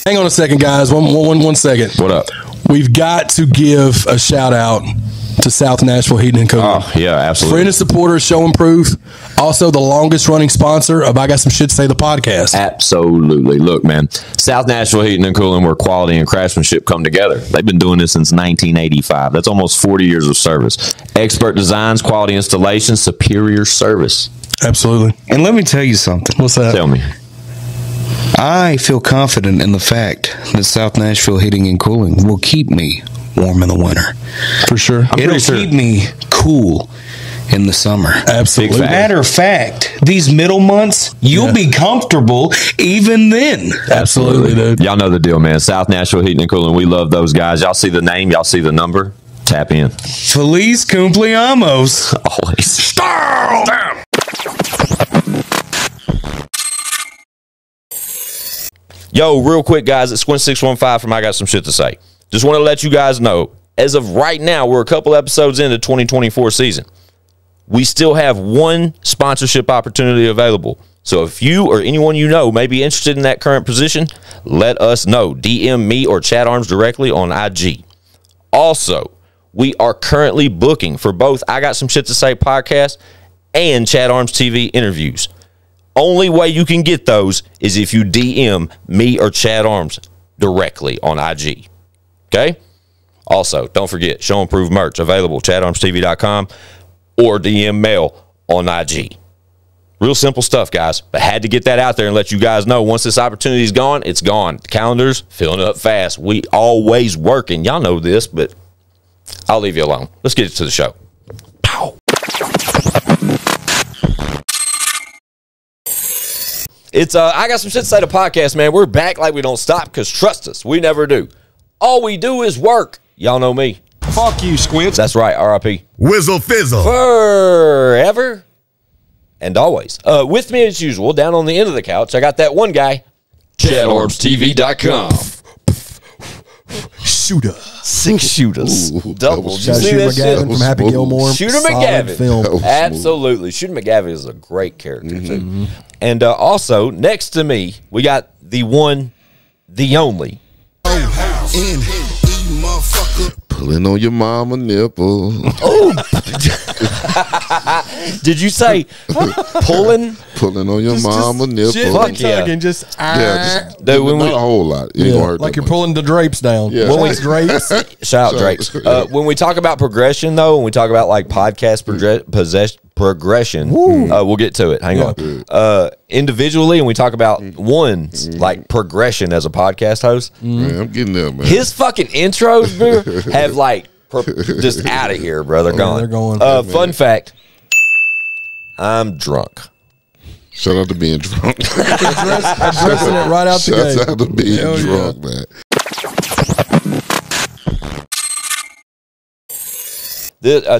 Hang on a second, guys. One second. What up? We've got to give a shout out to South Nashville Heating and Cooling. Oh, yeah, absolutely. Friend and supporter, Show and Proof. Also, the longest running sponsor of I Got Some Shit to Say, the podcast. Absolutely. Look, man, South Nashville Heating and Cooling, where quality and craftsmanship come together. They've been doing this since 1985. That's almost 40 years of service. Expert designs, quality installation, superior service. Absolutely. And let me tell you something. What's that? Tell me. I feel confident in the fact that South Nashville Heating and Cooling will keep me warm in the winter. For sure. It'll keep me cool in the summer. Absolutely. Matter of fact, these middle months, you'll be comfortable even then. Absolutely, dude. Y'all know the deal, man. South Nashville Heating and Cooling. We love those guys. Y'all see the name. Y'all see the number. Tap in. Feliz cumpleaños. Always. Damn. Yo, real quick, guys. It's Squint615 from I Got Some Shit to Say. Just want to let you guys know, as of right now, we're a couple episodes into 2024 season. We still have one sponsorship opportunity available. So if you or anyone you know may be interested in that current position, let us know. DM me or Chad Arms directly on IG. Also, we are currently booking for both I Got Some Shit to Say podcast and ChadArmesTV interviews. Only way you can get those is if you DM me or Chad Arms directly on IG. Okay? Also, don't forget, Show and Prove merch available, ChadArmesTV.com or DM mail on IG. Real simple stuff, guys, but had to get that out there and let you guys know once this opportunity's gone, it's gone. The calendar's filling up fast. We always working. Y'all know this, but I'll leave you alone. Let's get to the show. Pow. It's I Got Some Shit to Say, the podcast, man. We're back like we don't stop because trust us, we never do. All we do is work. Y'all know me. Fuck you, Squint. That's right, R.I.P. Whizzle fizzle. Forever and always. With me as usual, down on the end of the couch, I got that one guy, ChadArmesTV.com. Shooter. Six shooters. Double. Did you Got see Shooter that shit? McGavin from Happy Gilmore. Shooter Solid McGavin. Film. Absolutely. Shooter McGavin is a great character, too. And also, next to me, we got the one, the only. Pulling on your mama nipple. Oh. Did you say pulling? Pulling on your mama nipple. Fuck yeah. And just, Dude, when not a whole lot. It ain't gonna hurt like that you're much. pulling the drapes down. Yeah. When we drapes. Shout out Drapes. When we talk about progression, though, when we talk about like podcast progression, we'll get to it. Hang on. Individually, and we talk about one's like progression as a podcast host. Man, I'm getting there, man. His fucking intros, bro, have like just out of here, bro. They're gone. They're going. Fun fact: I'm drunk. Shout out to being drunk. Addressing it right out the gate. Shout out to being Hell drunk, man.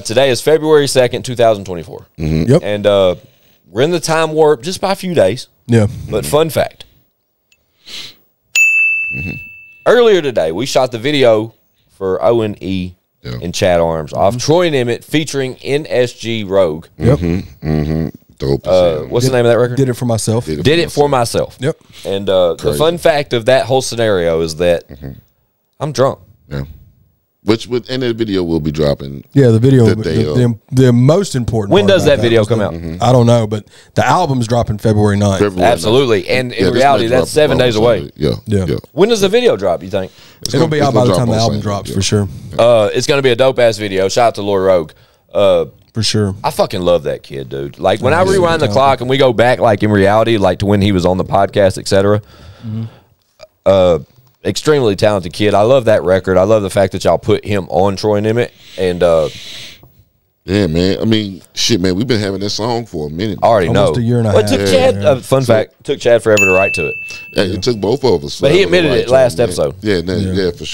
Today is February 2nd, 2024. Yep. And we're in the time warp just by a few days. Yeah. But fun fact. Earlier today, we shot the video for O&E and Chad Arms off Troy and Emmitt featuring NSG Rogue. Yep. Dope. What's the name of that record? Did it for myself. Did it for myself. Yep. And the fun fact of that whole scenario is that I'm drunk. Yeah. Which and the video will be dropping. Yeah, the video. The day of. The most important. When part does about that video was come the- out? I don't know, but the album's dropping February 9th. February Absolutely. 9th. And in this reality, may that's drop 7 days away. Yeah. When does the video drop, you think? It'll be out by the time the album drops, for sure. It's going to be a dope-ass video. Shout out to Lord Rogue. For sure. I fucking love that kid, dude. Like, when I rewind the clock and we go back, like, in reality, like, to when he was on the podcast, etc. Extremely talented kid. I love that record. I love the fact that y'all put him on Troy and Emmitt. And, yeah, man. I mean, shit, man. We've been having this song for a minute. I already Almost know. a year and a Well, it half. took Chad, fun fact, took Chad forever to write to it. It took both of us. But he forever to admitted write it to last him, man. episode. Yeah, for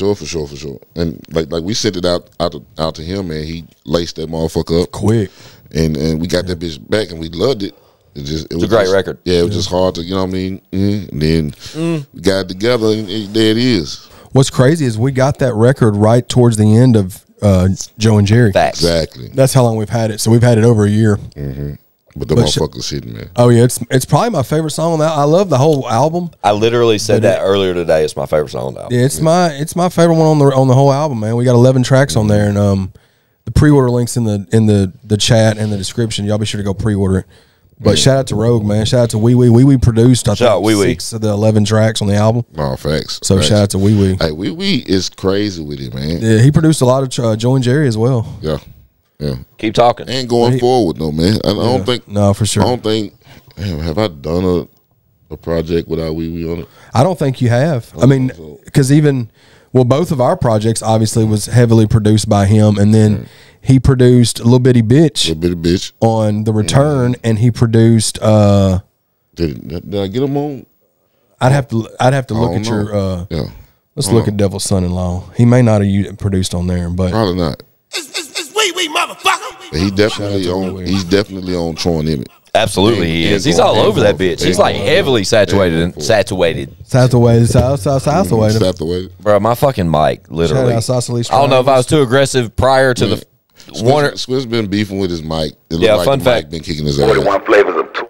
sure. And like we sent it out to him, man. He laced that motherfucker up Quick. and we got that bitch back, and we loved it. It was a great record. Yeah, it was just hard to, you know what I mean. And then we got it together, and there it is. What's crazy is we got that record right towards the end of Joe and Jerry. Facts. Exactly. That's how long we've had it. So we've had it over a year. But the motherfucker's hitting, man. Oh yeah, it's probably my favorite song on that. I love the whole album. I literally said that earlier today. It's my favorite song on the album. Yeah, it's my favorite one on the whole album, man. We got 11 tracks on there, and the pre-order links in the chat and the description. Y'all be sure to go pre-order it. But shout out to Rogue, man. Shout out to Wee Wee. Wee Wee produced, I think, 6 of the 11 tracks on the album. No, facts. So shout out to Wee Wee. Hey, Wee Wee is crazy with it, man. Yeah, he produced a lot of Joe and Jerry as well. Yeah. Yeah. Keep talking. And going forward, though, man. I don't think. No, for sure. I don't think. Damn, have I done a project without Wee Wee on it? I don't think you have. I mean, because both of our projects obviously was heavily produced by him, and then he produced Little Bitty Bitch on The Return, and he produced. Did I get him on? I'd have to look at your. Let's look at Devil's Son-in-Law. He may not have produced on there, but probably not. It's Wee Wee, motherfucker. But he's definitely on Troy and Emmitt. Absolutely, he is. He's all over that bitch. He's like heavily saturated. Bro, my fucking mic, literally. I don't know if I was too aggressive prior to the Swiss been beefing with his mic. Like fun fact. Been kicking his ass.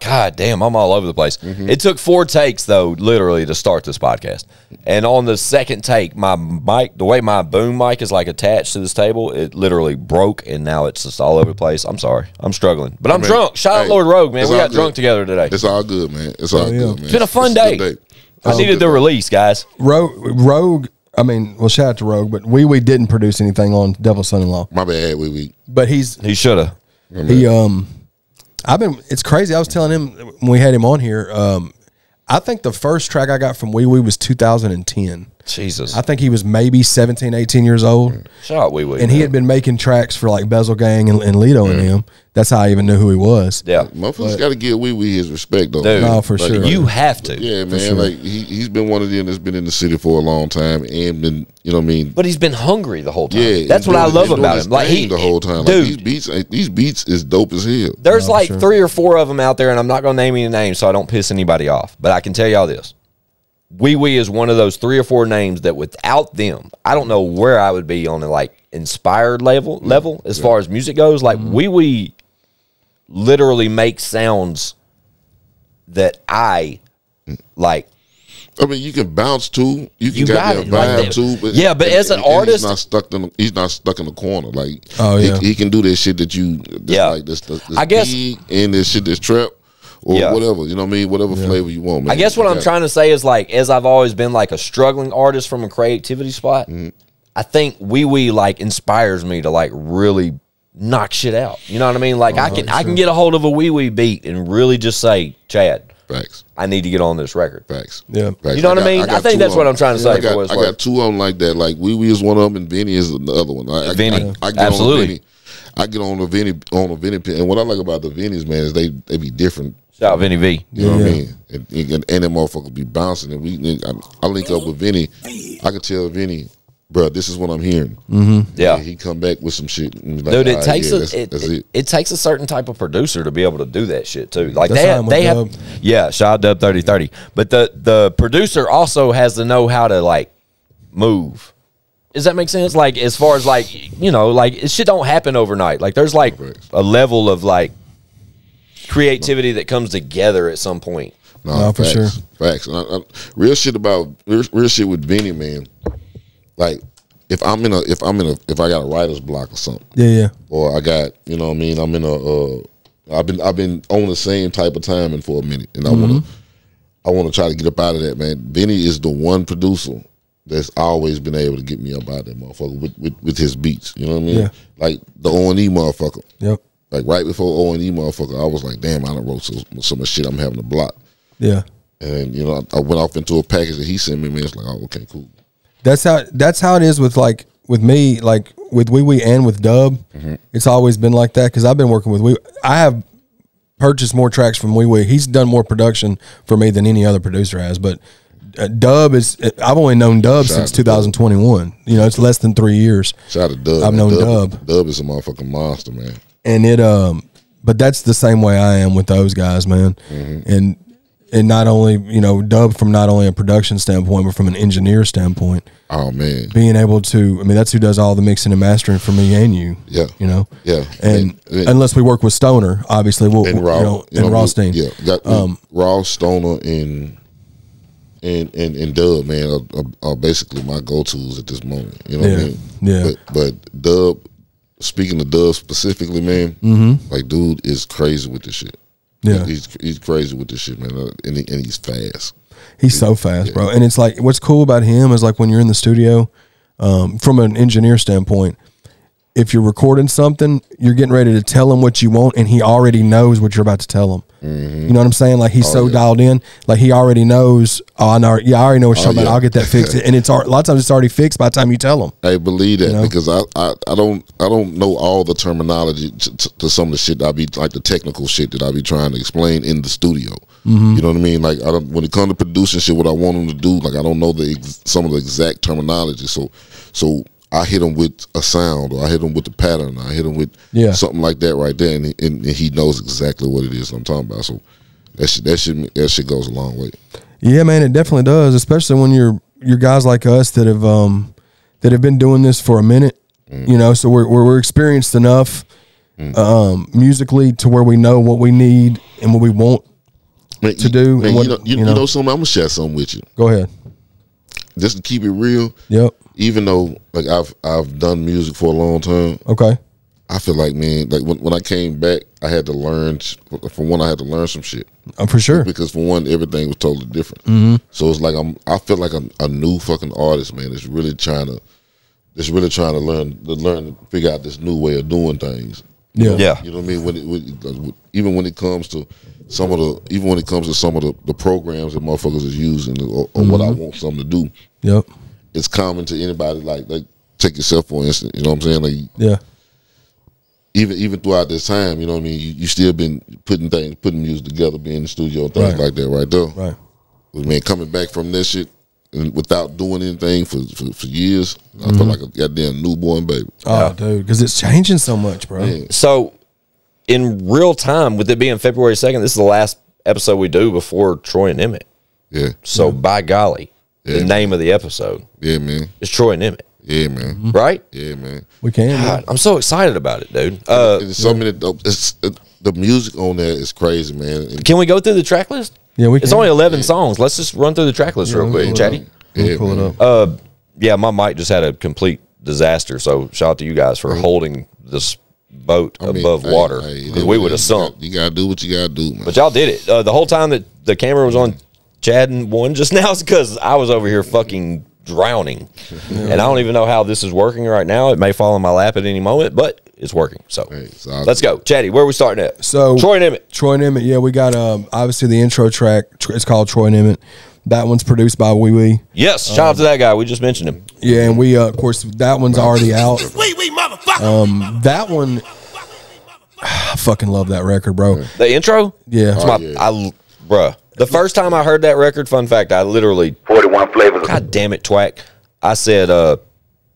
God damn, I'm all over the place. It took 4 takes though, literally, to start this podcast. And on the second take, my mic, the way my boom mic is like attached to this table, it literally broke, and now it's just all over the place. I'm sorry, I'm struggling, but I'm drunk. Shout out Lord Rogue, man. We got drunk together today. It's all good, man. It's all good, man. It's been a fun day. I needed the release, guys. Rogue. I mean, well, shout out to Rogue, but Wee Wee didn't produce anything on Devil's Son-in-Law. My bad, Wee Wee. But he should have. It's crazy. I was telling him when we had him on here, I think the first track I got from Wee Wee was 2010. Jesus. I think he was maybe 17, 18 years old. Shout out Wee Wee. And he had been making tracks for like Bezel Gang and Lito and him. That's how I even knew who he was. Yeah. Motherfuckers got to give Wee Wee his respect, though. Dude, no, for sure. You have to. Yeah, man. Sure. Like, he's been one of them that's been in the city for a long time and been, you know what I mean? But he's been hungry the whole time. Yeah. That's what I love about him. Like, the whole time. Dude. Like, these beats is dope as hell. There's 3 or 4 of them out there, and I'm not going to name any names so I don't piss anybody off. But I can tell y'all this. Wee Wee is one of those 3 or 4 names that without them, I don't know where I would be on a inspired level as far as music goes. Like Wee Wee literally makes sounds that I like. I mean, you can bounce too. You can get a vibe too. But but as an artist, he's not stuck in the corner. Like, he can do this shit that like this I guess, and this shit that's trap. Or whatever, you know what I mean? Whatever flavor you want, man. I guess what I'm trying to say is, as I've always been a struggling artist from a creativity spot, I think Wee Wee inspires me to really knock shit out. You know what I mean? I can get a hold of a Wee Wee beat and really just say, Chad, facts. I need to get on this record. Facts. Yeah. Facts. You know what I mean? I think that's what I'm trying to say. I got 2 of them like that. Like Wee Wee is one of them, and Vinny is the other one. I get absolutely. I get on the Vinny and what I like about the Vinnies, man, is they be different. Shout out Vinny V. You know what I mean? And that motherfucker be bouncing. And I link up with Vinny. I can tell Vinny, bro, this is what I'm hearing. Yeah. And he come back with some shit. And dude, it takes it takes a certain type of producer to be able to do that shit too. Like they have shout out Dub 3030. But the producer also has to know how to move. Does that make sense? As far as shit don't happen overnight. There's a level of creativity that comes together at some point. No, for sure. Facts. And real shit with Vinny, man. If I got a writer's block or something. Yeah. Or I got, you know what I mean, I'm in I've been on the same type of timing for a minute, and I wanna try to get up out of that, man. Vinny is the one producer that's always been able to get me up out of that motherfucker with his beats. You know what I mean? Yeah. Like the O&E motherfucker. Yep. Right before O&E motherfucker, I was like, damn, I done wrote so much shit I'm having to block. Yeah. And I went off into a package that he sent me, man. It's like, oh, okay, cool. That's how it is with with me, with Wee Wee and with Dub. It's always been like that because I've been working with Wee. I have purchased more tracks from Wee Wee. He's done more production for me than any other producer has. But Dub I've only known Dub since 2021. It's less than 3 years. Shout out to Dub. I've known Dub. Dub is a motherfucking monster, man. And but that's the same way I am with those guys, man. And and not only, you know, Dub from not only a production standpoint, but from an engineer standpoint. Oh man, being able to, I mean, that's who does all the mixing and mastering for me and you. Yeah, you know. Yeah, and unless we work with Stoner, obviously we'll and Raw, Rawstein. Yeah, got Raw, Stoner, and Dub, man, are basically my go-tos at this moment. You know what I mean? Yeah. But Dub, speaking of Dub specifically, man, like dude is crazy with this shit. Yeah, he's crazy with this shit, man, and he's fast. He's so fast, bro. And it's like, what's cool about him is like when you're in the studio, from an engineer standpoint, if you're recording something, you're getting ready to tell him what you want, and he already knows what you're about to tell him. You know what I'm saying? Like he's dialed in, like he already knows. Oh, I know. Yeah, I already know what you're talking about. I'll get that fixed, and it's a lot of times it's already fixed by the time you tell him. I believe that, because I don't know all the terminology to some of the shit that I be, like the technical shit that I be trying to explain in the studio. You know what I mean? Like when it comes to producing shit, what I want them to do, like I don't know some of the exact terminology. So I hit him with a sound, or I hit him with the pattern, or I hit him with something like that right there, and he knows exactly what it is I'm talking about. So that shit goes a long way. Yeah, man, it definitely does, especially when you're guys like us that have been doing this for a minute. You know, so we're experienced enough musically to where we know what we need and what we want to do. Man, you know something? I'm gonna share something with you. Go ahead. Just to keep it real. Yep. Even though like I've done music for a long time. Okay. I feel like, man, like when I came back, I had to learn. For one, I had to learn some shit. For sure. Because for one, everything was totally different. So it's like I feel like a new fucking artist, man. That's really trying to learn to figure out this new way of doing things. Yeah. Yeah. You know what I mean? Even when it comes to some of the programs that motherfuckers is using, or what I want something to do. Yep. It's common to anybody. Like take yourself for instance. You know what I'm saying? Like, yeah. Even throughout this time, you know what I mean. You still been putting music together, being in the studio, and things like that, right there. Right. But man, coming back from this shit and without doing anything for years, I feel like a goddamn newborn baby. Oh, dude, because it's changing so much, bro. Man. So, in real time, with it being February 2nd, this is the last episode we do before Troy and Emmitt. Yeah. So, by golly, the name of the episode, man, is Troy and Emmitt. Yeah, man. Right? Yeah, man. We can. God, I'm so excited about it, dude. The music on there is crazy, man. Can we go through the track list? Yeah, we can. It's only 11 songs. Let's just run through the track list real quick, Chatty. Yeah, pull it up. Yeah, my mic just had a complete disaster. So shout out to you guys for holding this boat above water. We would have sunk. You gotta do what you gotta do, man. But y'all did it. The whole time that the camera was on Chad and one just now is because I was over here fucking drowning. And I don't even know how this is working right now. It may fall in my lap at any moment, but it's working. So let's go. Chatty, where are we starting at? So Troy and Emmitt. Troy and Emmitt, yeah, we got obviously the intro track. It's called Troy and Emmitt. That one's produced by Wee Wee. Yes, shout out to that guy. We just mentioned him. Yeah, and we of course that one's already out. Wee Wee motherfucker. That one, I fucking love that record, bro. The intro? Yeah. Bruh. The first time I heard that record, fun fact, I literally 41 flavors. God damn it, twack. I said,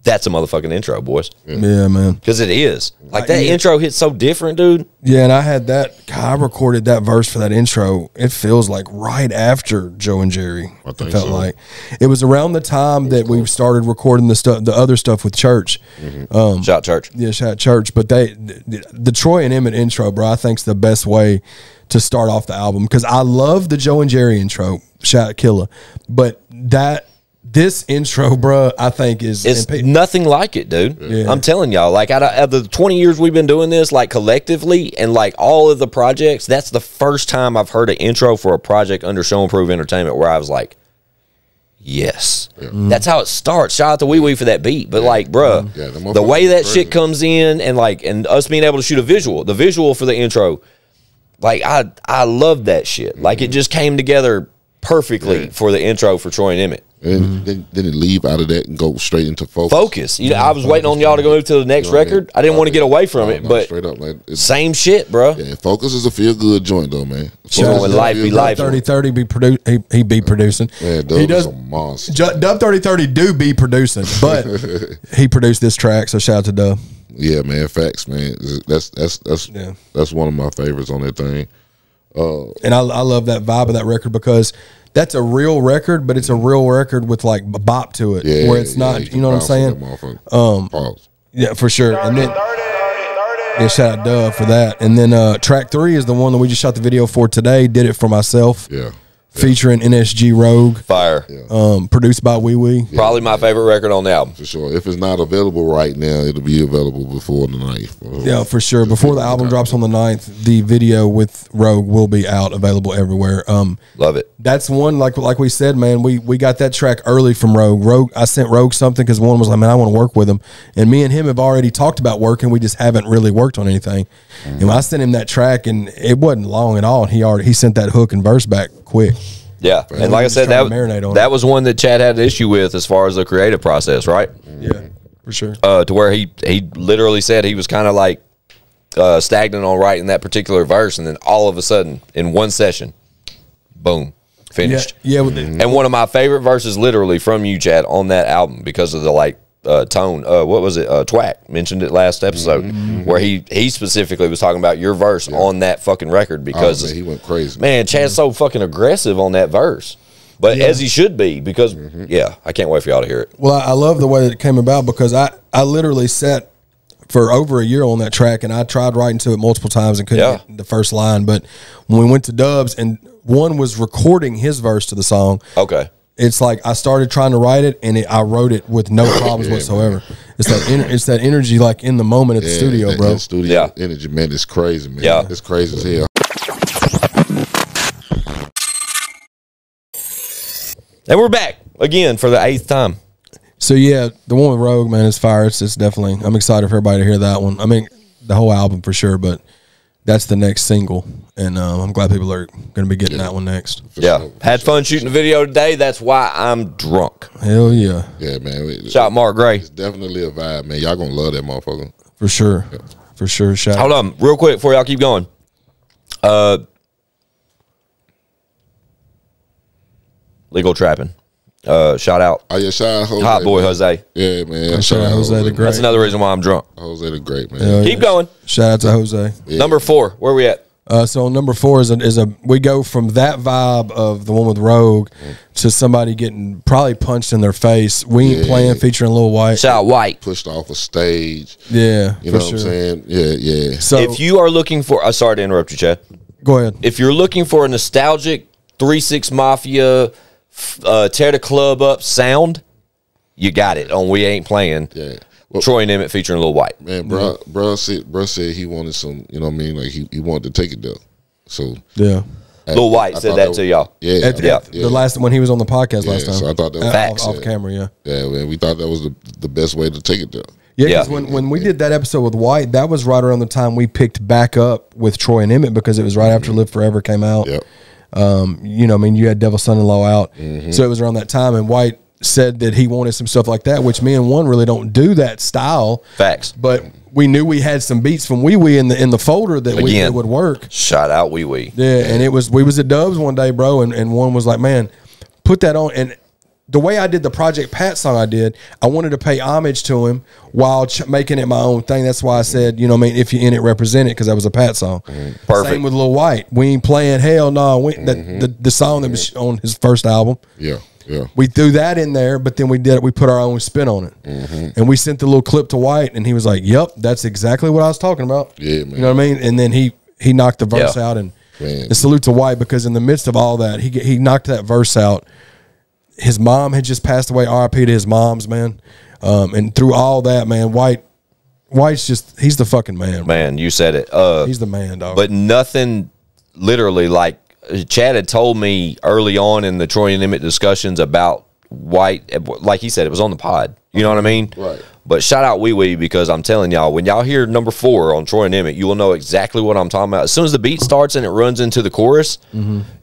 that's a motherfucking intro, boys. Yeah, man. Because it is. Like that intro hits so different, dude. Yeah, and I had that. God, I recorded that verse for that intro. It feels like right after Joe and Jerry. I think it felt so. like it was around the time that we started recording the other stuff with Church. Shout Church. Yeah, shout Church. But the Troy and Emmitt intro, bro, I think's the best way to start off the album because I love the Joe and Jerry intro. Shout Killer, but this intro, bro, I think it's nothing like it, dude. Yeah. I'm telling y'all, like out of the 20 years we've been doing this, like collectively and like all of the projects, that's the first time I've heard an intro for a project under Show and Prove Entertainment where I was like, yes. Yeah. That's how it starts. Shout out to Wee Wee for that beat. But like, bruh, the way that shit comes in and us being able to shoot the visual for the intro, like I love that shit. Like it just came together perfectly for the intro for Troy and Emmitt. And then it leave out of that and go straight into focus. You know, I was waiting on y'all to go move to the next record. I didn't want to get away from it, but straight up, like, same shit, bro. Yeah, Focus is a feel good joint though, man. When life be life. 3030 he be producing. Yeah, he does a monster. Dub 3030 do be producing, but he produced this track. So shout out to Dub. Yeah, man. Facts, man. That's one of my favorites on that thing. And I love that vibe of that record because that's a real record, but it's a real record with like a bop to it, where it's not. You know what I'm saying? Pause. Yeah, for sure. And then shout out Dub for that. And then track 3 is the one that we just shot the video for today. Did it for myself. Yeah. Featuring NSG Rogue. Fire. Produced by Wee Wee. Probably my favorite record on the album. For sure. If it's not available right now, it'll be available before the 9th. Yeah, for sure. Before the album drops on the 9th, the video with Rogue will be out, available everywhere. Love it. That's one, like we said, man, we got that track early from Rogue. I sent Rogue something because one was like, man, I want to work with him. And me and him have already talked about working. We just haven't really worked on anything. And I sent him that track, and it wasn't long at all. And he sent that hook and verse back quick. Yeah, and like I said, that was one that Chad had an issue with as far as the creative process, right? Yeah, for sure. To where he literally said he was kind of like stagnant on writing that particular verse, and then all of a sudden, in one session, boom, finished. Yeah. And one of my favorite verses, literally from you, Chad, on that album because of the tone. What was it? Twack mentioned it last episode, where he specifically was talking about your verse on that fucking record because he went crazy. Man, Chad's so fucking aggressive on that verse, but as he should be because I can't wait for y'all to hear it. Well, I love the way that it came about because I literally sat for over a year on that track, and I tried writing to it multiple times and couldn't get the first line. But when we went to Dubs, and one was recording his verse to the song. Okay. It's like I started trying to write it, and I wrote it with no problems whatsoever. It's that energy, like in the moment at the studio, bro. That studio energy, man, it's crazy, man. Yeah, it's crazy as hell. And we're back again for the 8th time. So yeah, the one with Rogue, man, is fire. It's definitely. I'm excited for everybody to hear that one. I mean, the whole album for sure, but that's the next single, and I'm glad people are going to be getting that one next. Had fun shooting the video today. That's why I'm drunk. Hell yeah. Yeah, man. Shout out Mark Gray. It's definitely a vibe, man. Y'all going to love that motherfucker. For sure. For sure. Shout Hold on, real quick before y'all keep going. Legal trapping. Shout out. Oh, yeah, shout out Jose. Hot boy Jose. Yeah, man. Shout out Jose the Great. That's another reason why I'm drunk. Jose the Great, man. Keep going. Shout out to Jose. Yeah. Number 4, where we at? So number 4 is a we go from that vibe of the one with Rogue to somebody getting probably punched in their face. We ain't playing, featuring Lil White. Shout out White. Pushed off a stage. Yeah, you know what I'm saying? Yeah. So if you are looking for, sorry to interrupt you, Chad. Go ahead. If you're looking for a nostalgic 3-6 Mafia, tear the club up sound, you got it on We Ain't Playing. Yeah. Well, Troy and Emmitt featuring Lil White. Man, bro said he wanted some, you know what I mean? Like he wanted to take it there. So yeah. Lil White said that to y'all. Yeah. The last when he was on the podcast last time. So I thought that was off camera, Yeah, man, we thought that was the best way to take it there. Yeah, because when we did that episode with White, that was right around the time we picked back up with Troy and Emmitt because it was right after Live Forever came out. Yep. You know, I mean, you had Devil's Son-in-Law out. So it was around that time, and White said that he wanted some stuff like that, which me and One really don't do that style. Facts. But we knew we had some beats from Wee Wee in the folder that that would work. Shout out Wee Wee. Yeah, and we was at Dubs one day, bro, and One was like, man, put that on. And the way I did the Project Pat song I wanted to pay homage to him while making it my own thing. That's why I said, you know what I mean, if you're in it, represent it, because that was a Pat song. Perfect. Same with Lil White. We ain't playing hell no. The song that was on his first album. Yeah. We threw that in there, but then we put our own spin on it. And we sent the little clip to White, and he was like, yep, that's exactly what I was talking about. Yeah, man. You know what I mean? And then he knocked the verse out, and the salute to White, because in the midst of all that, he knocked that verse out. His mom had just passed away, RIP to his mom's, man. And through all that, man, White's just, he's the fucking man. Man, you said it. He's the man, dog. But nothing literally, like Chad had told me early on in the Troy and Emmitt discussions about White, like he said, it was on the pod. You know what I mean? Right. But shout out Wee Wee, because I'm telling y'all, when y'all hear number 4 on Troy and Emmitt, you will know exactly what I'm talking about. As soon as the beat starts and it runs into the chorus,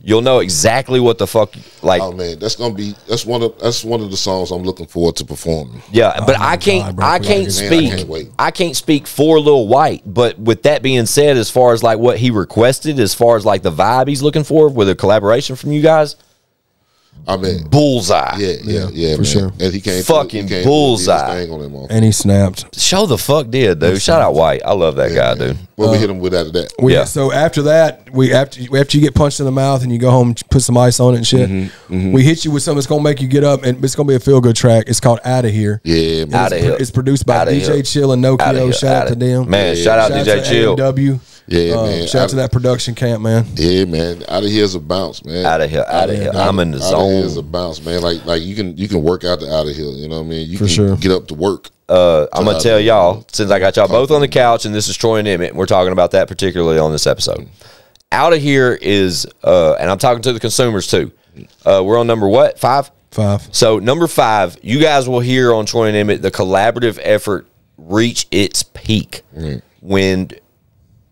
you'll know exactly what the fuck. Like, oh man, that's one of the songs I'm looking forward to performing. Yeah, but I can't speak for Lil White. But with that being said, as far as like what he requested, as far as like the vibe he's looking for with a collaboration from you guys, I mean, bullseye. Yeah, for man. sure. And he came Fucking through, bullseye. on that motherfucker. And he snapped. Show the fuck did, dude. Shout out White. I love that guy, dude. What we hit him with after that? Yeah. So after that, after you get punched in the mouth and you go home and put some ice on it and shit, we hit you with something that's gonna make you get up, and it's gonna be a feel good track. It's called Out of Here. Yeah, man. Outta Here. It's produced by Outta DJ Here. Chill and Outta Nokia. Here. Shout out to them. Man, shout out DJ Chill. W. Yeah, man. Shout out to that production camp, man. Yeah, man. Out of here's a bounce, man. Out of here. I'm in the Out of here's a zone. bounce, man. Like you can work out the out of here. You know what I mean? You For can sure. get up to work. I'm gonna tell y'all, since I got y'all both on the couch, and this is Troy and Emmitt, and we're talking about that particularly on this episode. Out of here is, and I'm talking to the consumers too. We're on number what? 5? 5. So number 5, you guys will hear on Troy and Emmitt the collaborative effort reach its peak when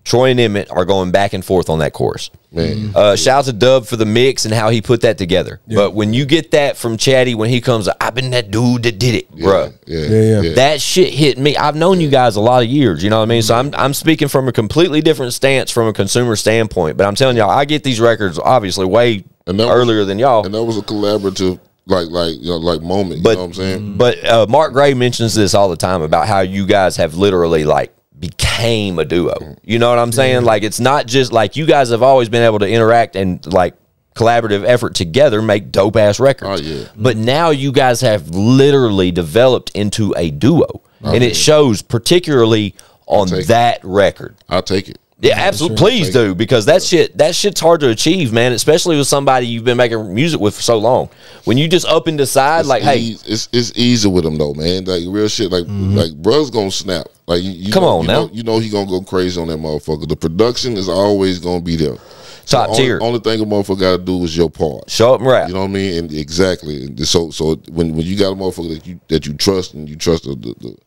Troy and Emmitt are going back and forth on that chorus. Man. Shout out to Dub for the mix and how he put that together. But when you get that from Chatty when he comes, I've been that dude that did it, bruh. Yeah. That shit hit me. I've known you guys a lot of years, you know what I mean? So I'm speaking from a completely different stance from a consumer standpoint. But I'm telling y'all, I get these records obviously way earlier than y'all. And that was a collaborative like moment, But, you know what I'm saying? But Mark Gray mentions this all the time about how you guys have literally like became a duo. You know what I'm saying? Like, it's not just like you guys have always been able to interact and like collaborative effort together make dope ass records. Oh, yeah. But now you guys have literally developed into a duo, and it shows particularly on that record. I'll take it. Yeah, absolutely. Please do, because that shit's hard to achieve, man. Especially with somebody you've been making music with for so long. When you just up and decide, It's like, hey, it's easy with him though, man. Like real shit. Like bruh's gonna snap. Like you Come know, on now. You know he gonna go crazy on that motherfucker. The production is always gonna be there. Top tier. Only thing a motherfucker got to do is your part. Show up and rap. You know what I mean? And exactly. And so when you got a motherfucker that you trust and you trust the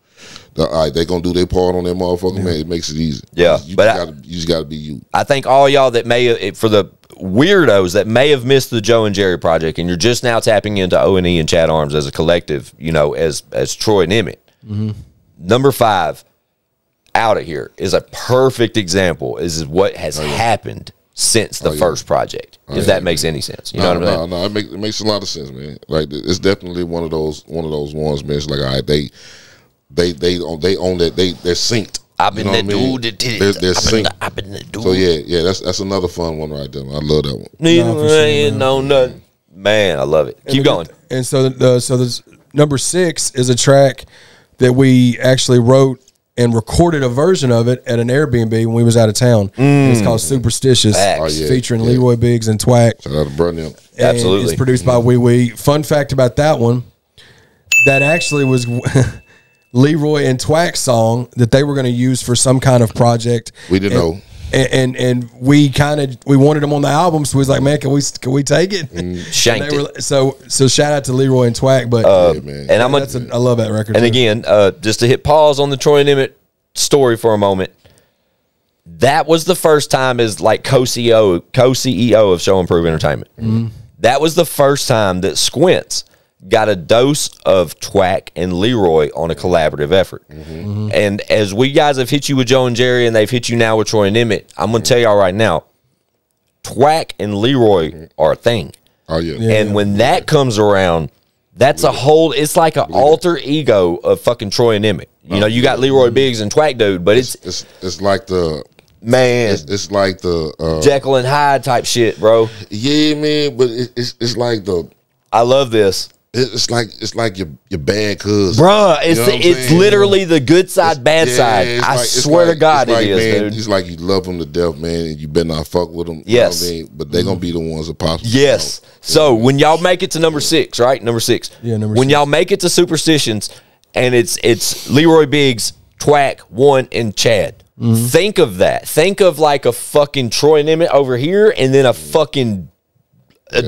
all right, they gonna do their part on that motherfucker, man. It makes it easy. Yeah, you but just gotta be you. I think all y'all that for the weirdos that may have missed the Joe and Jerry project, and you're just now tapping into O&E and Chad Arms as a collective, you know, as Troy and Emmitt. Number 5, Out of Here is a perfect example. Is what has happened since the first project. If that makes any sense, you know what I mean? No, it makes a lot of sense, man. Like it's definitely one of those ones, man. It's like, all right, they own that. They're synced. I've been that dude that did it. They're synced. I've been that dude. So yeah, that's another fun one right there. Man. I love that one. Neither know nothing. Man, I love it. Keep going. And so there's number 6 is a track that we actually wrote and recorded a version of it at an Airbnb when we was out of town. It's called Superstitious, featuring Leroy Biggs and Twack. Shout out to Brunny. Absolutely. It's produced by Wee Wee. Fun fact about that one, that actually was Leroy and Twack's song that they were going to use for some kind of project. We didn't know. And we wanted them on the album, so we was like, man, can we take it? Shanked it. So shout out to Leroy and Twack, but man. And I love that record. And too. again, just to hit pause on the Troy and Emmitt story for a moment, that was the first time as like co-CEO of Show and Prove Entertainment. That was the first time that Squints got a dose of Twack and Leroy on a collaborative effort. And as we guys have hit you with Joe and Jerry, and they've hit you now with Troy and Emmitt, I'm going to tell y'all right now, Twack and Leroy are a thing. Oh yeah. And when that comes around, that's a whole, it's like an alter ego of fucking Troy and Emmitt. You know, you got Leroy Biggs and Twack dude, but it's like the man, it's like the Jekyll and Hyde type shit, bro. Yeah, man, but it's like the I love this. It's like your bad cousin, bruh. It's literally the good side, bad side. I swear to God, it is, man, dude. It's like you love them to death, man, and you better not fuck with them. Yes, you know what I mean? But they're gonna be the ones that pop. Yes. So when y'all make it to number 6, right? Number 6. Yeah, number 6. When y'all make it to Superstitions, and it's Leroy Biggs, Twack, One, and Chad. Think of that. Think of like a fucking Troy and Emmitt over here, and then a fucking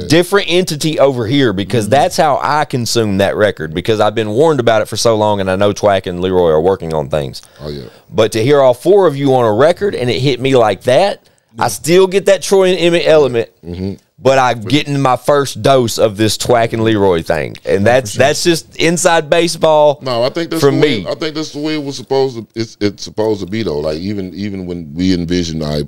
different entity over here, because that's how I consume that record, because I've been warned about it for so long, and I know Twack and Leroy are working on things. Oh yeah. But to hear all 4 of you on a record and it hit me like that, I still get that Troy and Emmitt element, but I'm getting my first dose of this Twack and Leroy thing, and that's just inside baseball. No, I think that's for me. I think that's the way it was supposed to. It's supposed to be though. Like even when we envisioned, I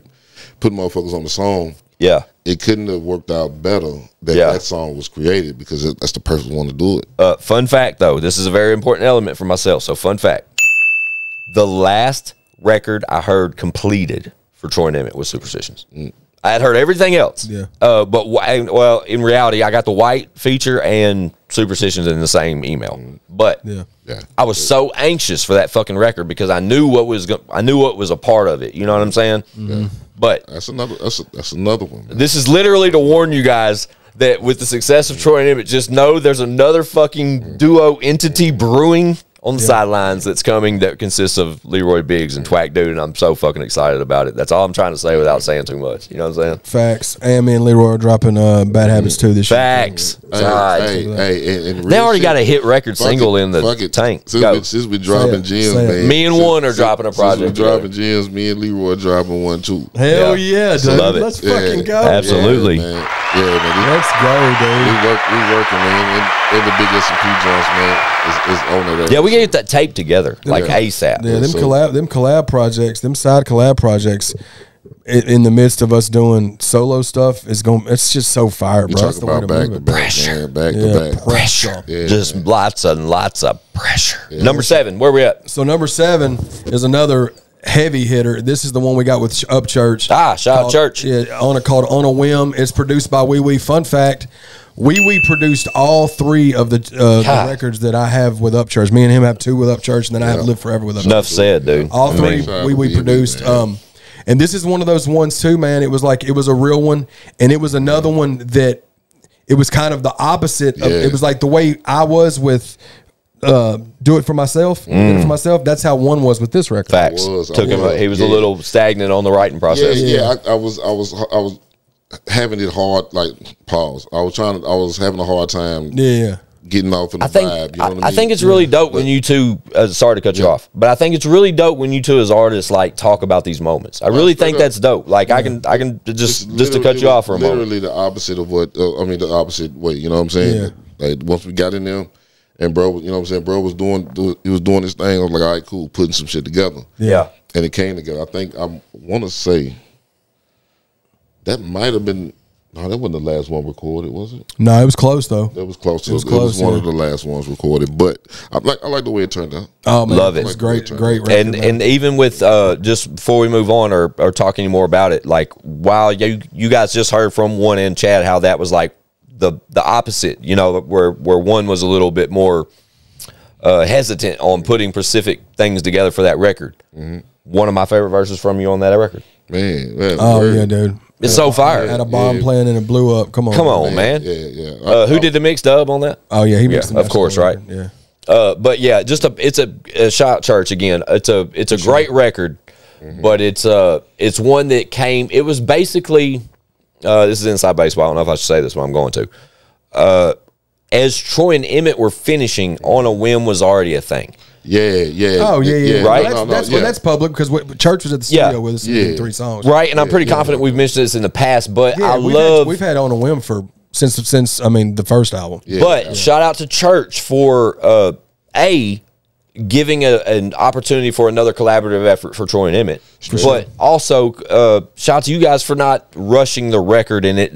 put motherfuckers on the song. Yeah. It couldn't have worked out better that that song was created because that's the person who wanted to do it. Fun fact, though, this is a very important element for myself. So, fun fact: the last record I heard completed for Troy and Emmitt was Superstitions. I had heard everything else. Yeah. But well, in reality, I got the White feature and Superstitions in the same email. But I was so anxious for that fucking record because I knew what was a part of it. You know what I'm saying? But that's another one. Man. This is literally to warn you guys that with the success of Troy and Emmitt, just know there's another fucking duo entity brewing on the sidelines that's coming that consists of Leroy Biggs and Twack Dude, and I'm so fucking excited about it. That's all I'm trying to say without saying too much. You know what I'm saying? Facts. And me and Leroy are dropping Bad Habits 2 this year. Facts. Hey, they already got a hit record single in the tank. Since we dropping gems, man. Me and one are dropping a project. We dropping gems. Me and Leroy are dropping one too. Hell yeah, dude. Love it. Let's fucking go. Absolutely. Yeah, man. Let's go, dude. We working, man. And the big S&P joints, man, is on it. Yeah, we get that tape together like ASAP. Yeah, them collab projects, them side collab projects, in the midst of us doing solo stuff, it's just so fire, bro. That's the way to move it. Pressure. Back to back. Pressure. Yeah, just lots and lots of pressure. Number 7, where we at? So number 7 is another heavy hitter. This is the one we got with Upchurch. Shout out Church. Yeah, called On a Whim. It's produced by Wee Wee. Fun fact, Wee Wee produced all 3 of the records that I have with Upchurch. Me and him have 2 with Upchurch, and then I have Live Forever with Upchurch. Enough said, dude. All 3 Wee Wee produced. And this is one of those ones too, man. It was a real one, and it was another one that it was kind of the opposite. It was like the way I was with Do It For Myself. Did It For Myself. That's how one was with this record. Facts. He was a little stagnant on the writing process. I was having it hard, like pause. I was having a hard time. Getting off in the vibe. You know what I mean? I think it's really dope when you two. Sorry to cut you off, but I think it's really dope when you two as artists like talk about these moments. I really think that's dope. Like I can just to cut you off for a moment. Literally the opposite of what the opposite way. You know what I'm saying? Like once we got in there, and bro, you know what I'm saying? Bro was doing his thing. I was like, all right, cool, putting some shit together. Yeah, and it came together. I think I want to say that might have been. No, that wasn't the last one recorded, was it? No, it was close though. It was close. It was one of the last ones recorded, but I like the way it turned out. Oh man, love it. It's great record, and even with just before we move on or talking more about it, like while you guys just heard from one and Chad how that was like the opposite, you know, where one was a little bit more hesitant on putting specific things together for that record. One of my favorite verses from you on that record, man. Yeah, dude. It's so fire. Had a bomb playing and it blew up. Come on, man. Yeah. Who did the mix dub on that? Oh yeah, he mixed of course, right? Yeah. But yeah, it's a Shout Church again. It's a great record, but it's one that came. It was basically this is inside baseball. I don't know if I should say this, but I'm going to. As Troy and Emmitt were finishing, On a Whim was already a thing. Yeah. Oh, yeah. Right? That's public because Church was at the studio with us singing 3 songs. Right, and I'm pretty confident we've mentioned this in the past, but we've had On a Whim since the first album. But shout out to Church for giving an opportunity for another collaborative effort for Troy and Emmitt. But also shout out to you guys for not rushing the record in it.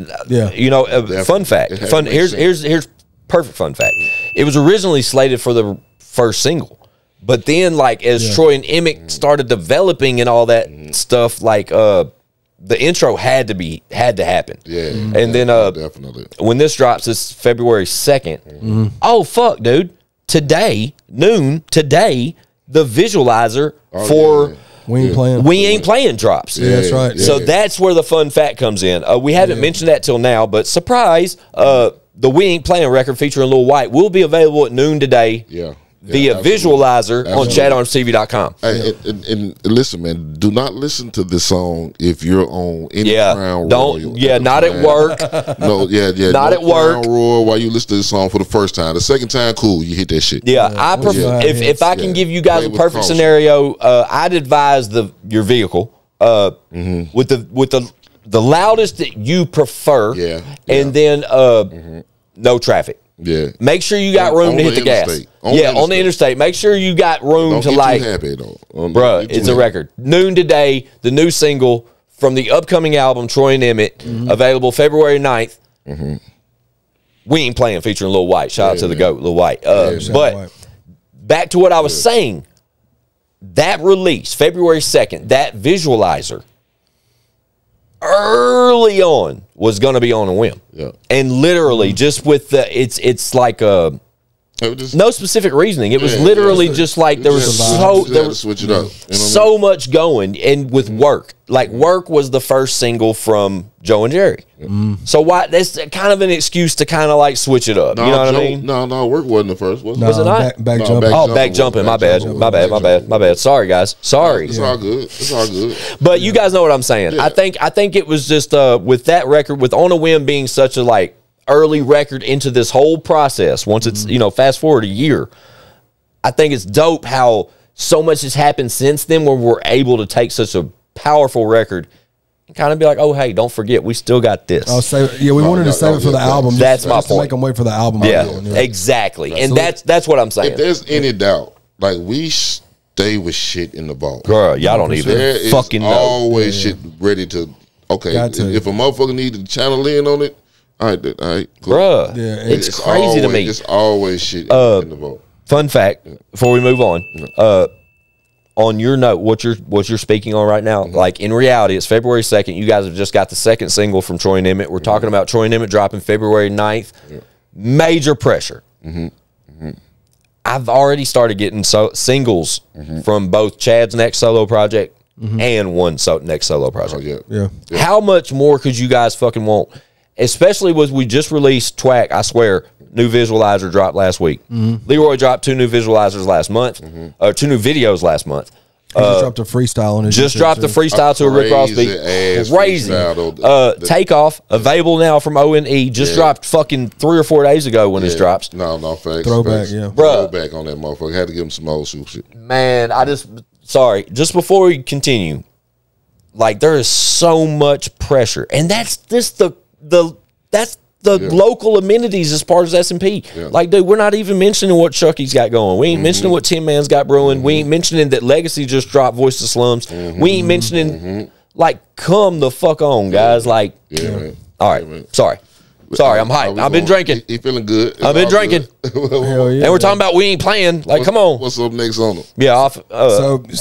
You know, fun fact. Here's perfect fun fact. It was originally slated for the first single. But then, like, as Troy and Emmitt started developing and all that stuff, like, the intro had to happen. Yeah. And then, definitely. When this drops, it's February 2nd. Oh, fuck, dude. Noon, the visualizer for We Ain't Playing drops. Yeah, that's right. So that's where the fun fact comes in. We haven't mentioned that till now, but surprise, the We Ain't Playing record featuring Lil White will be available at noon today. Via visualizer on ChadArmesTV.com. Hey, and listen, man, do not listen to this song if you're on any Crown Royal. Not at work. Not at work. Crown Royal while you listen to this song for the first time. The second time, cool, you hit that shit. I prefer if I can give you guys a perfect scenario, I'd advise your vehicle with the loudest that you prefer, and then no traffic. Yeah. Make sure you got room to hit the gas. On the interstate. Make sure you got room to like. Too happy, though. Bruh, it's a record. Noon today, the new single from the upcoming album Troy and Emmitt, available February 9th. We Ain't Playing featuring Lil White. Shout out to the GOAT, Lil White. But back to what I was saying, that release, February 2nd, that visualizer, early on was going to be on a whim. Yeah. And literally just with the, it's like a, no specific reasoning. It was literally just like there was switch it up. So much going, and with Work. Like Work was the first single from Joe and Jerry. So why that's kind of an excuse to kind of like switch it up. You know what I mean? No, Work wasn't the first. Was it not? Back jumping. Back jumping. My bad. Sorry, guys. Sorry. It's all good. It's all good. But you guys know what I'm saying. Yeah. I think it was just with that record, with On a Whim being such a like early record into this whole process. Once it's fast forward a year, I think it's dope how so much has happened since then, where we're able to take such a powerful record and kind of be like, oh hey, don't forget, we still got this. We wanted to save it for the album. That's my point. To make them wait for the album. Exactly. And that's what I'm saying. If there's any doubt, like we stay with shit in the vault. Girl, y'all don't even fucking know. Always shit ready to. Okay, if a motherfucker needs to channel in on it. All right, cool. Bruh, it's crazy to me. It's always shit in the vote. Fun fact, before we move on, on your note, what you're speaking on right now, like in reality, it's February 2nd. You guys have just got the second single from Troy and Emmitt. We're talking about Troy and Emmitt dropping February 9th. Major pressure. I've already started getting singles from both Chad's next solo project and one next solo project. How much more could you guys fucking want? Especially with we just released Twack, I swear, new visualizer dropped last week. Leroy dropped 2 new visualizers last month, or 2 new videos last month. He just dropped a freestyle on his Just dropped a freestyle to a Rick Ross beat. Crazy. Takeoff, available now from O&E. Just dropped fucking 3 or 4 days ago when this drops. No, facts. Throwback, Throwback on that motherfucker. Had to give him some old school shit. Man, just before we continue, like there is so much pressure. And that's just the local amenities as part of S&P. Like, dude, we're not even mentioning what Chucky's got going. We ain't mentioning what Tin Man's got brewing. We ain't mentioning that Legacy just dropped Voice of Slums. We ain't mentioning, like, come the fuck on, guys. Like, all right, sorry, I'm hyped. I've been drinking. He feeling good. I've been drinking. And we're talking about We Ain't Playing. Like, come on. What's up next on it? Yeah,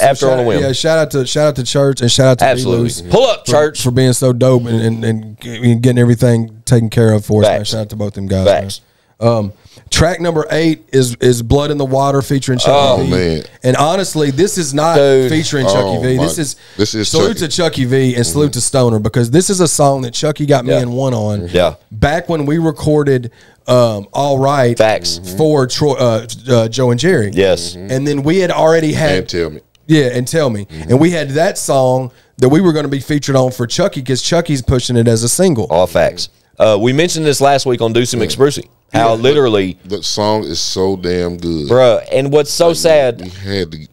after On a Whim. Yeah, shout out to Church and shout out to Absolutely. Pull up, Church. For being so dope and getting everything taken care of for us. Man. Shout out to both them guys. Track number 8 is Blood in the Water featuring Chucky V. Man. And honestly, this is not featuring Chucky V. This is salute to Chucky V and salute to Stoner, because this is a song that Chucky got me and one on. Back when we recorded All Right for Joe and Jerry. Yes. And then we had already had And Tell Me. Yeah, and Tell Me. And we had that song that we were going to be featured on for Chucky, because Chucky's pushing it as a single. All facts. We mentioned this last week on Deuce and McSprucey. How literally the song is so damn good, bruh. And what's so sad,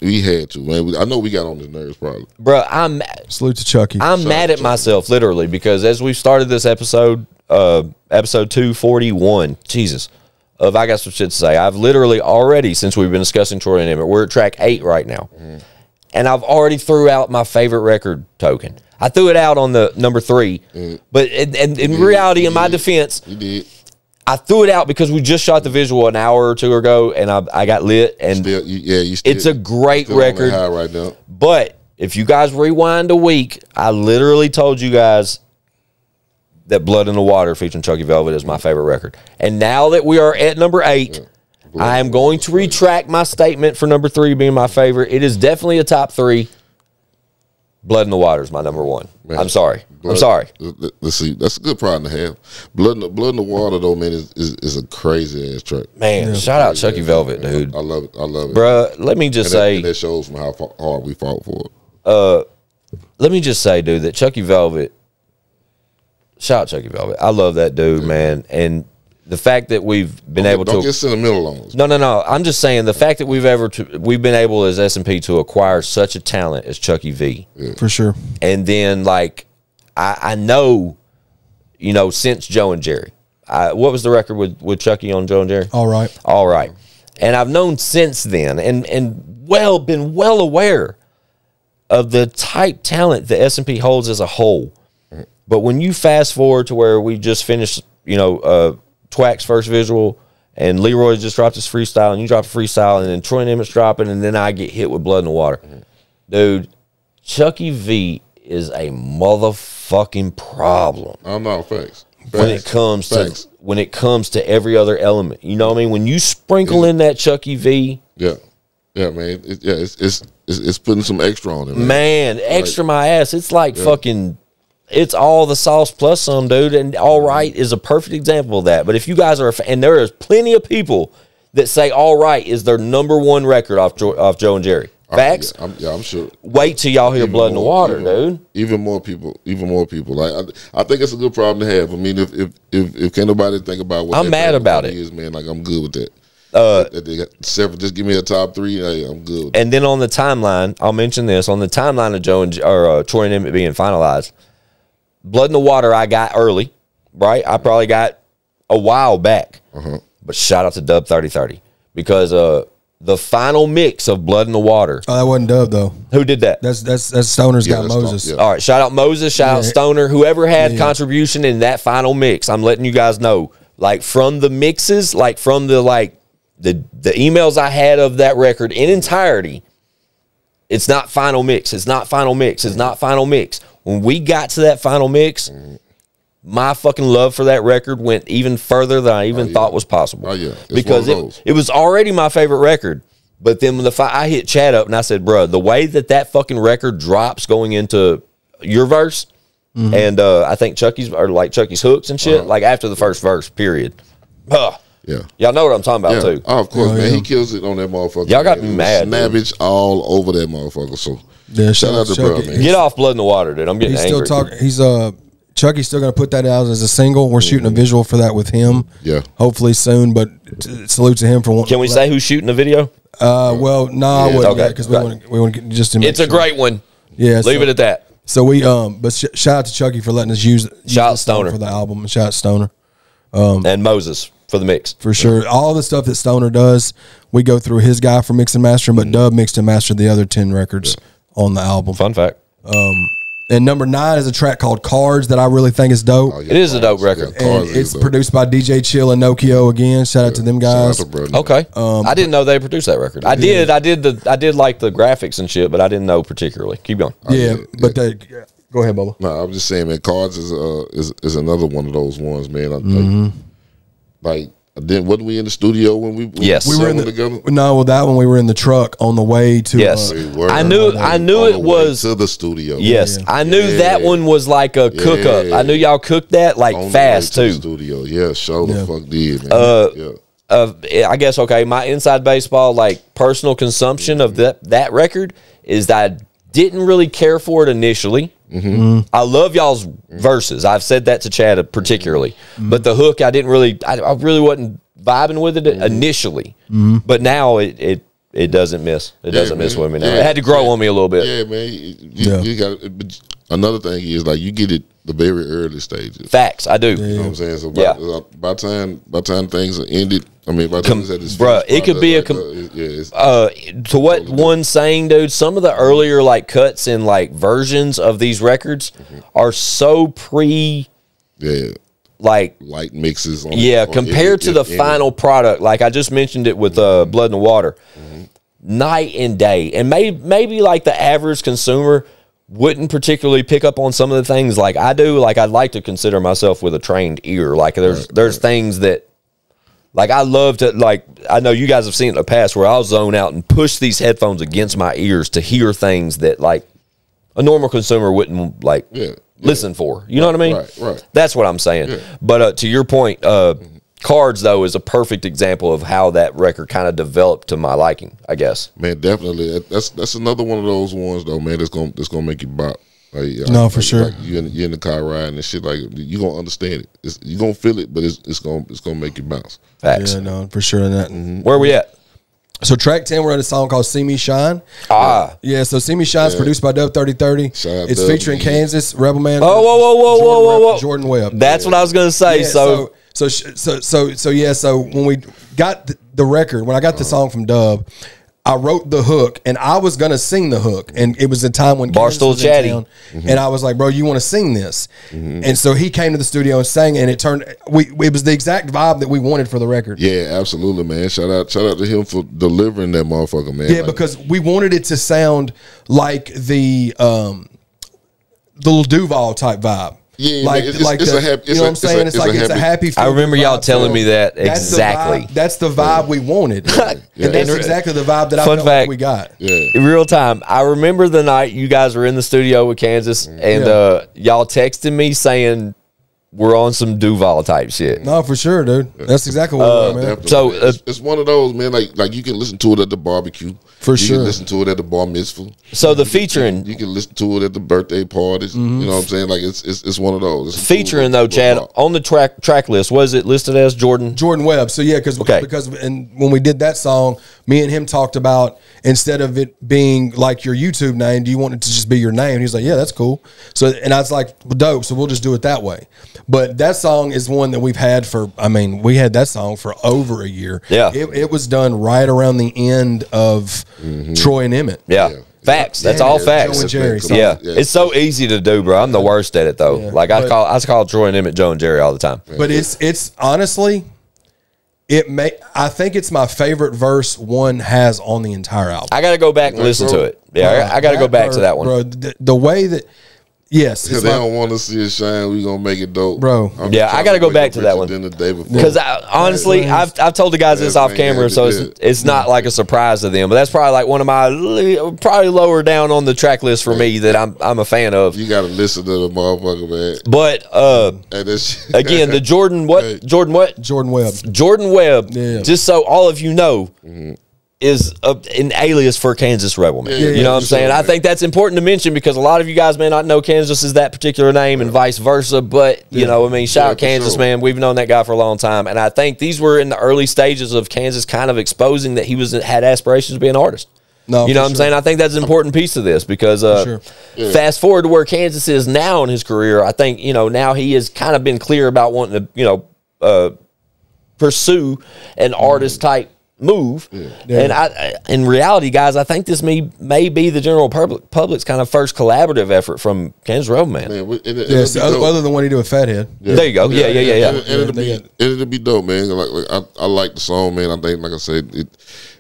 we had to, man. I know we got on his nerves, probably, bruh. Salute to Chucky. I'm mad at myself, literally, because as we started this episode, episode 241, Jesus, of I Got Some Shit to Say. I've literally already, since we've been discussing Troy and Emmitt, we're at track 8 right now, and I've already threw out my favorite record token. I threw it out on the number 3, but in reality, in my defense, you did. I threw it out because we just shot the visual an hour or 2 ago, and I got lit. And it's a great record right now. But if you guys rewind a week, I literally told you guys that Blood in the Water featuring Chucky Velvet is my favorite record. And now that we are at number 8, I am going to retract my statement for number 3 being my favorite. It is definitely a top 3. Blood in the Water is my number 1. Man, I'm sorry. I'm sorry. Let's see. That's a good problem to have. Blood in the Water, though, man, is a crazy ass track. Man, shout out Chucky Velvet, dude. I love it. I love it, bruh. Let me just say, that shows from how hard we fought for it. Let me just say, dude, that Chucky Velvet. Shout out Chucky Velvet. I love that dude, man, and the fact that we've been able to get sentimental on us. No. I'm just saying the fact that we've been able as S&P to acquire such a talent as Chucky V, for sure. And then like I know, since Joe and Jerry, what was the record with Chucky on Joe and Jerry? All Right. And I've known since then, and been well aware of the type talent the S&P holds as a whole. But when you fast forward to where we just finished, you know, Twack's first visual, and Leroy just dropped his freestyle, and you dropped a freestyle, and then Troy and Emmitt's dropping, and then I get hit with Blood in the Water. Dude, Chucky V is a motherfucking problem. I'm not facts. When it comes to every other element. You know what I mean? When you sprinkle in that Chucky V. Yeah, man. It's putting some extra on it, Man, extra my ass. It's like fucking, it's all the sauce plus some, dude. And All Right is a perfect example of that. But if you guys are, and there is plenty of people that say All Right is their #1 record off Joe and Jerry. Facts? I'm sure. Wait till y'all hear Blood in the Water, dude. Even more people. Like I think it's a good problem to have. I mean, if can't nobody think about what I'm mad about it is, man. Like I'm good with that. They got several. Just give me a top 3. Hey, I'm good. With and then on the timeline, I'll mention this on the timeline of Joe and Troy and Emmitt being finalized. Blood in the Water, I got early, right? I probably got a while back. But shout out to Dub 3030 because the final mix of Blood in the Water. Oh, that wasn't Dub though. Who did that? That's Stoner's got Moses. All right, shout out Moses, shout out Stoner, whoever had contribution in that final mix. I'm letting you guys know, like from the mixes, like from the the emails I had of that record in entirety. It's not final mix. It's not final mix. It's not final mix. When we got to that final mix, my fucking love for that record went even further than I even thought was possible. Because it was already my favorite record. But then when I hit Chad up and I said, bro, the way that fucking record drops going into your verse, and I think Chucky's hooks and shit, like after the first verse, period. Yeah. Y'all know what I'm talking about, too. Oh, of course, man. He kills it on that motherfucker. Y'all got me mad. Snappage all over that motherfucker. So, shout out to bro, man. Get off Blood in the Water, dude. I'm getting angry. He's Chucky's still going to put that out as a single. We're shooting a visual for that with him. Yeah. Hopefully soon, but salute to him for one. Can we say who's shooting the video? Well, no, I wouldn't. Okay. Because we want to get just to make It's a great one. Yeah. Leave it at that. So but shout out to Chucky for letting us use shout out Stoner for the album. And shout out Stoner. And Moses for the mix. For sure. All the stuff that Stoner does, we go through his guy for mix and mastering, but Dub mixed and mastered the other 10 records on the album. Fun fact. And number 9 is a track called Cards that I really think is dope. It is a dope record. And it's produced by DJ Chill and Nokio again. Shout out to them guys. Okay. I didn't know they produced that record. I did like the graphics and shit, but I didn't know particularly. Keep going. But go ahead, Bubba. No, I was just saying, man, Cards is another one of those ones, man. Wasn't we in the studio when we were in together? No, well, that one we were in the truck on the way to. Yes, I knew it was to the studio. Yes, I knew that one was like a cook up. I knew y'all cooked that like on fast too. The studio, the fuck did, man. I guess my inside baseball like personal consumption of that record is that I didn't really care for it initially. I love y'all's verses. I've said that to Chad particularly, but the hook I really wasn't vibing with it initially. But now it doesn't miss. It doesn't miss with me now. It had to grow on me a little bit. Yeah, man. You got another thing is like you get it the very early stages. Facts, I do. You know what I'm saying? So by time things are ended, I mean, by time it could be to what one's saying, dude. Some of the earlier like cuts and like versions of these records are so like light mixes. Compared to the final product, like I just mentioned it with Blood in the Water, night and day, and maybe like the average consumer wouldn't particularly pick up on some of the things like I do. Like I'd like to consider myself with a trained ear. Like there's things that like I love to like. I know you guys have seen it in the past where I'll zone out and push these headphones against my ears to hear things that like a normal consumer wouldn't like listen for. You know what I mean? Right. That's what I'm saying. Yeah. But to your point, Cards though is a perfect example of how that record kind of developed to my liking, I guess. Man, definitely. That's another one of those ones though, man. That's gonna make you bop. For sure. Like you're in the car riding and shit. Like you gonna understand it. You're gonna feel it, but it's gonna make you bounce. Facts. Yeah, no, for sure. That. Where are we at? So track 10, we're at a song called "See Me Shine." Yeah. So "See Me Shine" is produced by Dub 3030. It's featuring Kansas Rebel Man. Whoa! Jordan Webb. That's what I was gonna say. So when we got the record, when I got the song from Dub, I wrote the hook, and I was gonna sing the hook, and it was the time when Kansas Barstool was in Chatty. town, and I was like, "Bro, you want to sing this?" And so he came to the studio and sang, and it turned. It was the exact vibe that we wanted for the record. Yeah, absolutely, man. Shout out to him for delivering that motherfucker, man. Yeah, because we wanted it to sound like the Lil Duval type vibe. Yeah, like man, it's a happy. You know what I'm saying? It's a happy. I remember y'all vibe. telling me that exactly. That's the vibe we wanted, and that's exactly the vibe that I felt like we got. Yeah, in real time. I remember the night you guys were in the studio with Kansas, and y'all texted me saying we're on some Duval type shit. No, for sure, dude. That's exactly what we were, man. So it's one of those, man. Like you can listen to it at the barbecue. For you sure. can listen to it at the bar mitzvah. So the featuring, you can listen to it at the birthday parties. You know what I'm saying? Like it's one of those. It's featuring though, Chad, on the track list, was it listed as Jordan Webb? So yeah, because and when we did that song, me and him talked about, instead of it being like your YouTube name, do you want it to just be your name? And he's like, yeah, that's cool. So and I was like, well, dope. So we'll just do it that way. But that song is one that we've had for. I mean, we had that song for over a year. Yeah, it was done right around the end of Troy and Emmitt. Yeah. Facts. That's all facts. Joe and Jerry. Yeah. It's so easy to do, bro. I'm the worst at it though. Yeah. Like I call Troy and Emmitt Joe and Jerry all the time. But it's honestly, I think it's my favorite verse one has on the entire album. I got to go back and listen to it. Yeah, I got to go back to that one, bro. The way that. Yes, because they don't want to see it shine. We gonna make it dope, bro. Yeah, I got to go back to that one. Because honestly, I've told the guys this off camera, so it's not like a surprise to them. But that's probably like one of my probably lower down on the track list for me that I'm a fan of. You got to listen to the motherfucker, man. But again, the Jordan Webb. Jordan Webb. Yeah. Just so all of you know. Is an alias for Kansas Rebel Man. You know what I'm saying? I think that's important to mention because a lot of you guys may not know Kansas is that particular name and vice versa. But, you know, I mean, shout out Kansas, man. We've known that guy for a long time. And I think these were in the early stages of Kansas kind of exposing that he had aspirations to be an artist. No, you know what I'm saying? I think that's an important piece of this because fast forward to where Kansas is now in his career, I think, you know, now he has kind of been clear about wanting to, you know, pursue an artist type move. And in reality, guys, I think this may be the general public's kind of first collaborative effort from Kansas Rebel Man. Other than what he did with Fathead. There you go. Yeah. And it'll be dope, man. Like I like the song, man. I think, like I said, it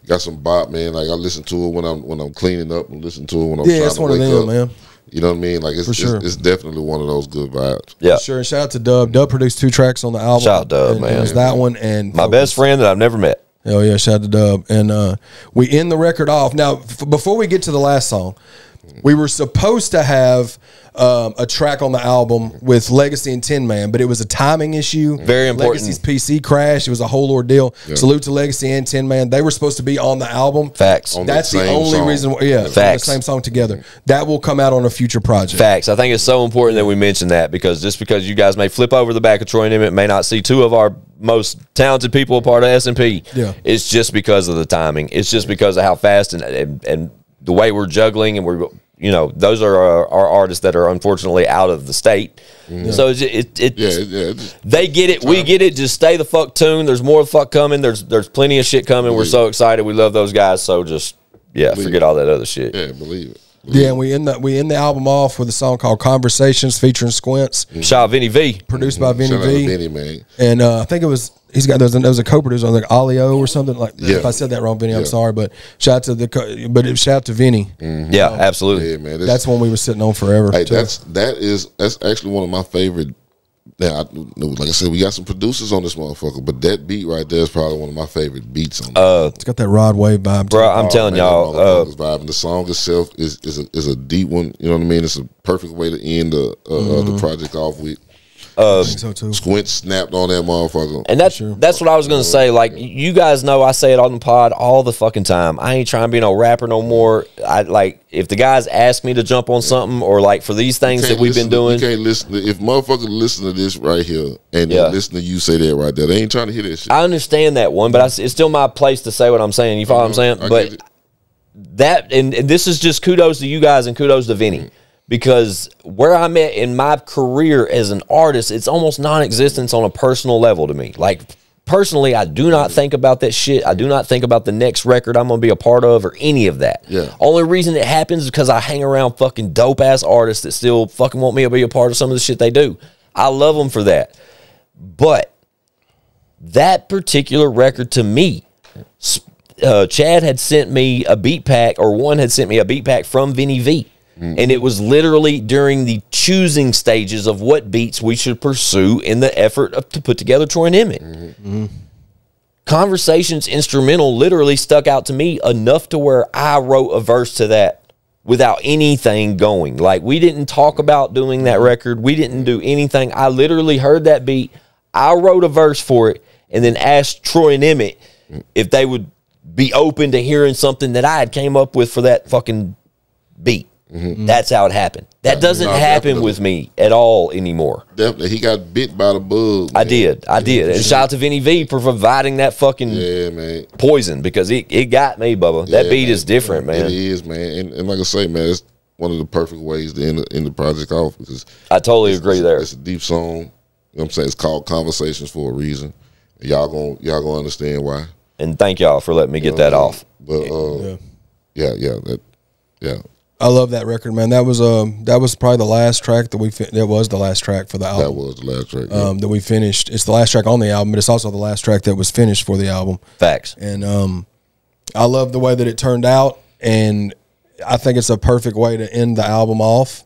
got some bop, man. Like I listen to it when I'm cleaning up and listen to it when I'm trying to wake up. Man. You know what I mean? Like it's definitely one of those good vibes. Yeah, for sure. And shout out to Dub. Dub produced 2 tracks on the album. Shout out Dub, man. It was that one and my best friend that I've never met. Oh yeah, shout out to Dub. And we end the record off. Now, before we get to the last song, we were supposed to have a track on the album with Legacy and Tin Man, but it was a timing issue. Very important. Legacy's PC crashed. It was a whole ordeal. Yeah. Salute to Legacy and Tin Man. They were supposed to be on the album. Facts. That's the only reason. Yeah, Facts. The same song together. That will come out on a future project. Facts. I think it's so important that we mention that because just because you guys may flip over the back of Troy and Emmitt, may not see 2 of our most talented people a part of S&P. Yeah. It's just because of the timing. It's just because of how fast and the way we're juggling and we're, you know, those are our artists that are unfortunately out of the state. So they get it, we get it. Just stay the fuck tuned. There's more fuck coming. There's plenty of shit coming. We're so excited. We love those guys. So just forget all that other shit. Yeah, believe it. Yeah, and we end the album off with a song called "Conversations" featuring Squints. Shout out Vinny V, produced by Vinny Shout V. out Vinny, man. And I think it was there was a co-producer on like Olio or something like. If I said that wrong, Vinny, I'm sorry, but shout out to shout out to Vinny. Yeah, absolutely. Yeah, man. That's one we were sitting on forever. Hey, that's actually one of my favorite. Now, like I said, we got some producers on this motherfucker, but that beat right there is probably one of my favorite beats on it. It's got that Rod Wave vibe, bro. I'm telling y'all, vibe. And the song itself is a deep one. You know what I mean? It's a perfect way to end the project off with. I think so too. Squint snapped on that motherfucker. And that's what I was gonna say. Like, you guys know I say it on the pod all the fucking time. I ain't trying to be no rapper no more. I like, if the guys ask me to jump on something or like for these things that we've been doing. You can't listen if motherfuckers listen to this right here and listen to you say that right there. They ain't trying to hear that shit. I understand that one, but it's still my place to say what I'm saying. You follow what I'm saying? But that and this is just kudos to you guys and kudos to Vinny. Because where I'm at in my career as an artist, it's almost non-existent on a personal level to me. Like, personally, I do not think about that shit. I do not think about the next record I'm going to be a part of or any of that. Yeah. Only reason it happens is because I hang around fucking dope-ass artists that still fucking want me to be a part of some of the shit they do. I love them for that. But that particular record to me, Chad had sent me a beat pack, or one had sent me a beat pack from Vinny V. And it was literally during the choosing stages of what beats we should pursue in the effort to put together Troy and Emmitt. Conversations instrumental literally stuck out to me enough to where I wrote a verse to that without anything going. Like, we didn't talk about doing that record. We didn't do anything. I literally heard that beat. I wrote a verse for it and then asked Troy and Emmitt if they would be open to hearing something that I had came up with for that fucking beat. That's how it happened. That doesn't happen with me at all anymore. Definitely. He got bit by the bug. I did. And shout out to Vinny V for providing that fucking poison, because it got me, Bubba. That beat is different, man. It is, man. And like I say, man, it's one of the perfect ways to end the project off, because I totally agree there. It's a deep song. You know what I'm saying? It's called Conversations for a reason. Y'all gonna understand why. And thank y'all for letting me get that off. But I love that record, man. That was probably the last track that that was the last track for the album. That was the last track that we finished. It's the last track on the album, but it's also the last track that was finished for the album. Facts. And I love the way that it turned out, and I think it's a perfect way to end the album off.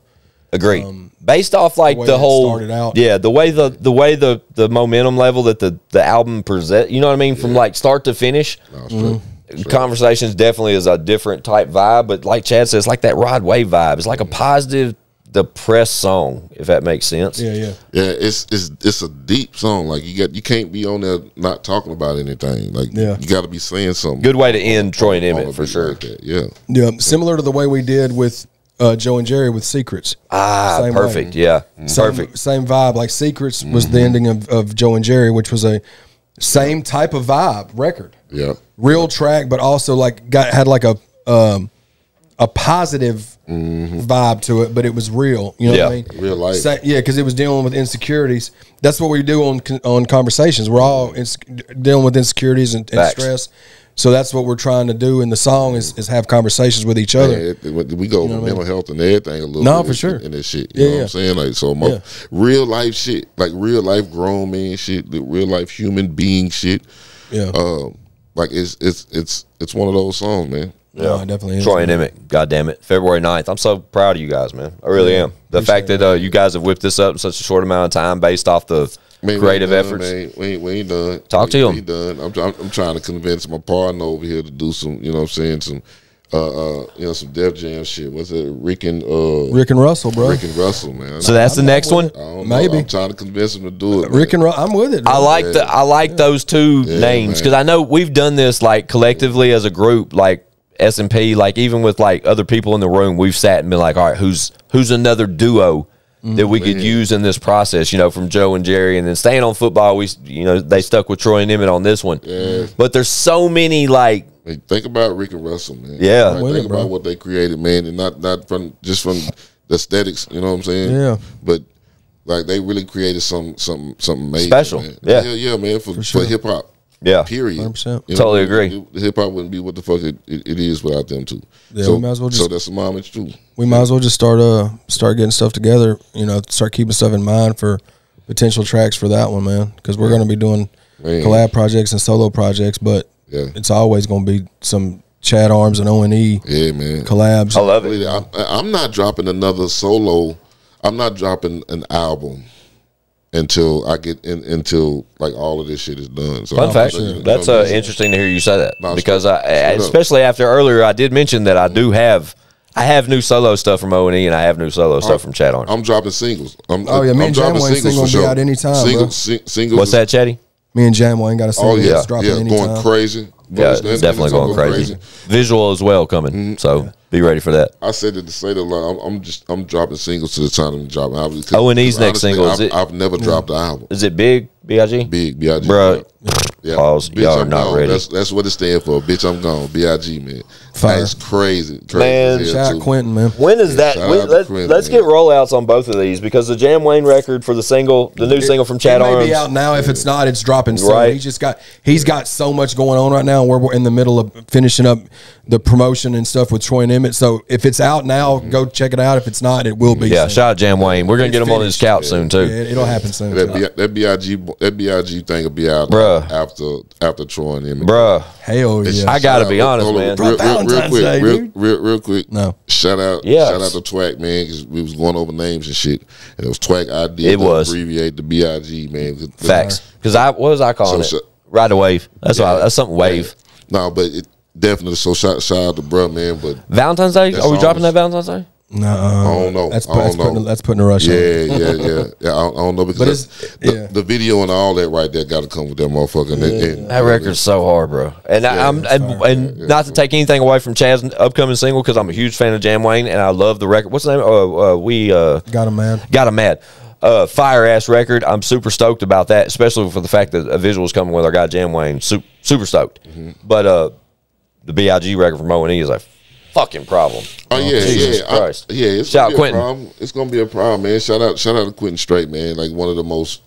Agreed. Based off like the whole started out. Yeah, the way the momentum level that the album present, you know what I mean, from like start to finish. No, Conversations definitely is a different type vibe, but like Chad says, like that Rod Wave vibe. It's like a positive, depressed song, if that makes sense. Yeah. It's a deep song. Like you can't be on there not talking about anything. Like you got to be saying something. Good way to end Troy and Emmitt for sure. Like yeah. Similar to the way we did with Joe and Jerry with Secrets. Same perfect. Way. Yeah, perfect. Same vibe. Like Secrets was the ending of Joe and Jerry, which was a same type of vibe record. Yeah, real track, but also like had like a positive vibe to it, but it was real. You know what I mean? Real life. Because it was dealing with insecurities. That's what we do on Conversations. We're all dealing with insecurities and stress. So that's what we're trying to do in the song is have conversations with each other. We go over mental health and everything a little bit for sure. in this shit. You know what I'm saying? Like, so real life shit, like real life grown man shit, real life human being shit. Yeah. Like it's one of those songs, man. Yeah, no, it definitely is. Troy and Emmitt, God damn it, February 9th. I'm so proud of you guys, man. I really am. The fact that you guys have whipped this up in such a short amount of time based off the creative efforts. Man, we ain't done. Talk to him. We done. I'm trying to convince my partner over here to do some, you know what I'm saying, some some Def Jam shit. What's it? Rick and Russell, bro. Rick and Russell, man. So that's the next one? Maybe. I'm trying to convince him to do it. Rick and Russell, I'm with it. I like those two names, because I know we've done this like collectively as a group, like S&P, like even with like other people in the room, we've sat and been like, all right, who's another duo that we could use in this process, from Joe and Jerry, and then staying on football, they stuck with Troy and Emmitt on this one. Yeah. But there's so many like. Think about Rick and Russell, man. Yeah. Right? Think about what they created, man, and not from the aesthetics, you know what I'm saying? Yeah. But like they really created something major, special. Man. Yeah, man, for hip hop. Yeah. Period. 100%. Totally agree. Hip hop wouldn't be what the fuck it is without them too. Yeah, so, we might as well so that's some homage too. We might as well just start getting stuff together, start keeping stuff in mind for potential tracks for that one, man. Because we're going to be doing collab projects and solo projects, but it's always going to be some Chad Arms and O&E collabs. I love it. I'm not dropping another solo. I'm not dropping an album until I get until like all of this shit is done. So fun fact. That's interesting to hear you say that, because especially after earlier I did mention that I have new solo stuff from O&E and I have new solo stuff from Chad Arms. I'm dropping singles. Me and Jamwayne single will be out anytime. Singles. What's that, Chatty? Me and Jamwayne got a single that's dropping anytime. Going crazy. Yeah, it's definitely going crazy. Visual as well coming, so be ready for that. I said it to say that I'm dropping singles to the time I'm dropping albums. O&E's next single I've never dropped an album. Is it Big B.I.G.? Big B.I.G. Bro, yeah. Pause. Bitch, Y'all are not ready. That's what it stands for. Bitch, I'm gone. B.I.G. man. Fire. That's crazy. Man, as hell, Shout too. out Quentin, man. When is that? shout out to Quentin, Let's man. get rollouts on both of these because the Jam Wayne record for the new single from Chad It may Arms. be out now. If it's not, it's dropping soon. Right. He's got so much going on right now. We're in the middle of finishing up the promotion and stuff with Troy and Emmitt. So if it's out now, go check it out. If it's not, it will be. Yeah, soon. shout out Jam Wayne. We're gonna get him on his couch soon too. Yeah, it'll happen soon. That BIG thing will be out Bruh. after Troy and Emmitt. Bruh. Hell yeah. I gotta be honest, Hold on, man. Real Valentine's Day, quick, dude. real quick. No. Shout out Yes. to Twack, man, because we was going over names and shit, and it was Twack idea It to was. abbreviate the BIG, man. Facts. Because what was I calling So- it? Ride a wave. That's something wave. No, but it definitely. So shout out to bruh, man. But Valentine's Day? That's Are we dropping that almost- Valentine's Day? No, I don't know. That's, I don't that's, know. putting, that's putting a rush on. yeah. I don't know But because it's- yeah. the video and all that right there got to come with that motherfucker. And That record's so hard, bro. And not to take anything away from Chad's upcoming single because I'm a huge fan of Jam Wayne and I love the record. What's the name? Got him, man. Got him mad. Fire ass record. I'm super stoked about that, especially for the fact that a visual is coming with our guy Jam Wayne. Super stoked. But the BIG record from O&E is a fucking problem. Oh yeah, Jesus Christ. It's Shout gonna out be a Quentin. problem. It's gonna be a problem, man. Shout out to Quentin Straight, man. Like one of the most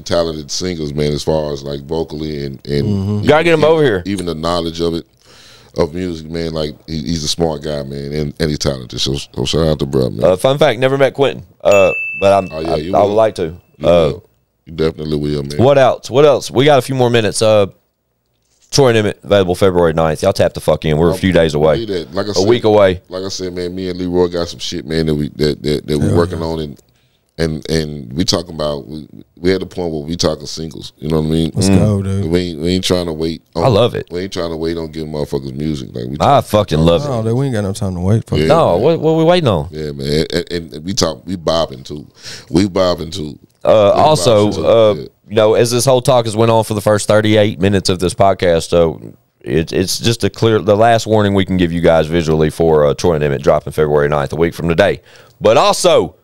talented singers, man, as far as like vocally and You gotta get him over here. Even the knowledge of music, man. Like he's a smart guy, man, and he's talented. So shout out to bro, man. Fun fact: never met Quentin, but I you would will. like to. You definitely will, man. What else? We got a few more minutes. Troy and Emmitt available February 9th. Y'all tap the fuck in. We're a few days away. Like I a said, week away. Like I said, man, me and Leroy got some shit, man, that we're working on, and we talking about. We at the point where we talking singles. You know what I mean? Let's go, dude. We ain't trying to wait. I love it. We ain't trying to wait on giving motherfuckers music. Like I fucking love Oh, it. dude, we ain't got no time to wait. Fuck Yeah. No, what we waiting on? yeah, man. And we bobbing too. We bobbing too. Also, you know, as this whole talk has went on for the first 38 minutes of this podcast, so it's just the last warning we can give you guys visually for Troy and Emmitt dropping February 9th, a week from today. But also,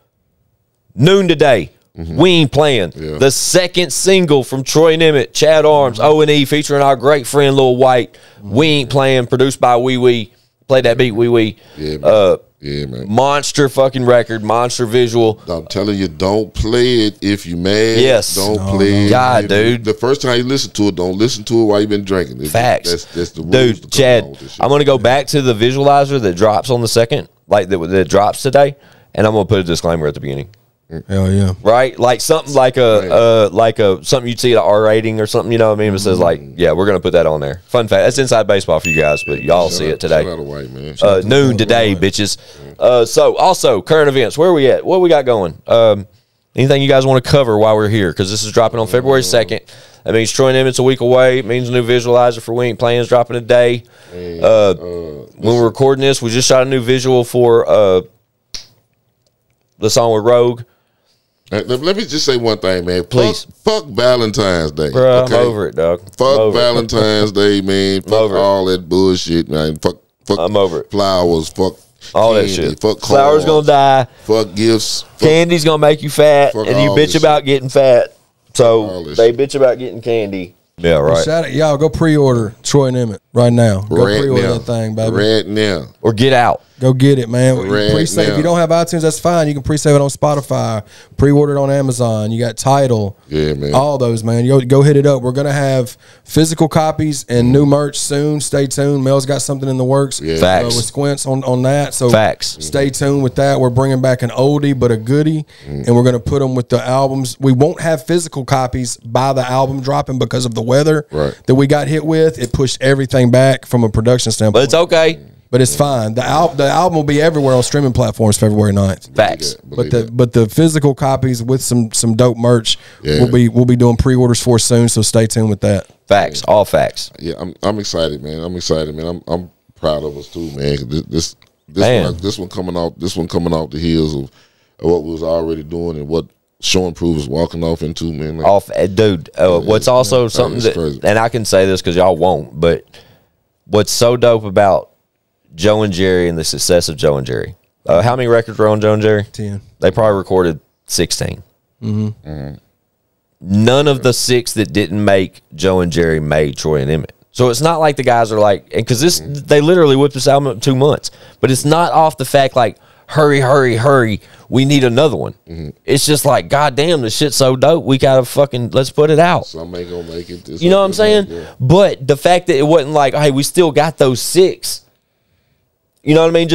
noon today, we ain't playing. Yeah. The second single from Troy and Emmitt, Chad Arms, O&E, featuring our great friend Lil White. We ain't playing, produced by Wee Wee. Play that beat, Wee Wee. Yeah, man. Yeah, man. Monster fucking record, monster visual. I'm telling you, don't play it if you mad. Yes. Don't play it. God, if dude. The first time you listen to it, don't listen to it while you've been drinking. Facts. That's the rules Dude, to come Chad, along with this shit. I'm going to go back to the visualizer that drops on the second, like that drops today, and I'm going to put a disclaimer at the beginning. Hell yeah. Right? Like something like something you'd see at an R rating or something, you know what I mean? It says like, yeah, we're going to put that on there. Fun fact. That's inside baseball for you guys, but y'all see it today. Shout out to White, man. Noon today, bitches. So also current events. Where are we at? What we got going? Anything you guys want to cover while we're here? Because this is dropping on February 2nd. That means Troy and Emmitt's a week away. It means a new visualizer for We Ain't Playing is dropping today. When we're recording this, we just shot a new visual for the song with Rogue. Let me just say one thing, man. Please. Fuck Valentine's Day. Bruh, okay? I'm over it, dog. Fuck Valentine's Day, man. Fuck over it. all that bullshit, man. Fuck I'm over it. flowers. Fuck All that candy, shit. Fuck Flowers cards, gonna die. Fuck gifts. Fuck, Candy's gonna make you fat, Fuck and you all bitch this about shit. getting fat. all So this they bitch about getting candy. Yeah, right. Shout out, y'all go pre-order Troy and Emmitt right now. Go right pre-order now. that thing, baby. Right now. Or get out. Go get it, man. Right Pre-save. now. If you don't have iTunes, that's fine. You can pre-save it on Spotify. Pre-order it on Amazon. You got Tidal. Yeah, man. All those, man. Go hit it up. We're gonna have physical copies and new merch soon. Stay tuned. Mel's got something in the works. Yeah. Facts. With Squints on that. So Facts. Stay tuned with that. We're bringing back an oldie but a goodie, and we're gonna put them with the albums. We won't have physical copies by the album dropping because of the weather that we got hit with. It pushed everything back from a production standpoint. But it's okay. But it's fine. The album will be everywhere on streaming platforms February 9th. Facts. But the physical copies with some dope merch Yeah. we'll be doing pre-orders for soon, so stay tuned with that. Facts. All facts. Yeah, I'm excited, man. I'm proud of us too, man. This Man. one coming off the heels of what we was already doing and what Show and Prove is walking off into, man. Like, Dude, what's also something it's that, crazy. and I can say this because y'all won't, but what's so dope about Joe and Jerry and the success of Joe and Jerry? How many records were on Joe and Jerry? 10. They probably recorded 16. None of the 6 that didn't make Joe and Jerry made Troy and Emmitt. So it's not like the guys are like, because they literally whipped this album up in 2 months, but it's not off the fact like, hurry, hurry, hurry, we need another one. It's just like, goddamn, this shit's so dope, we gotta fucking, let's put it out. Some ain't gonna make it. You know what I'm saying? Yeah. But the fact that it wasn't like, hey, we still got those 6. You know what I mean?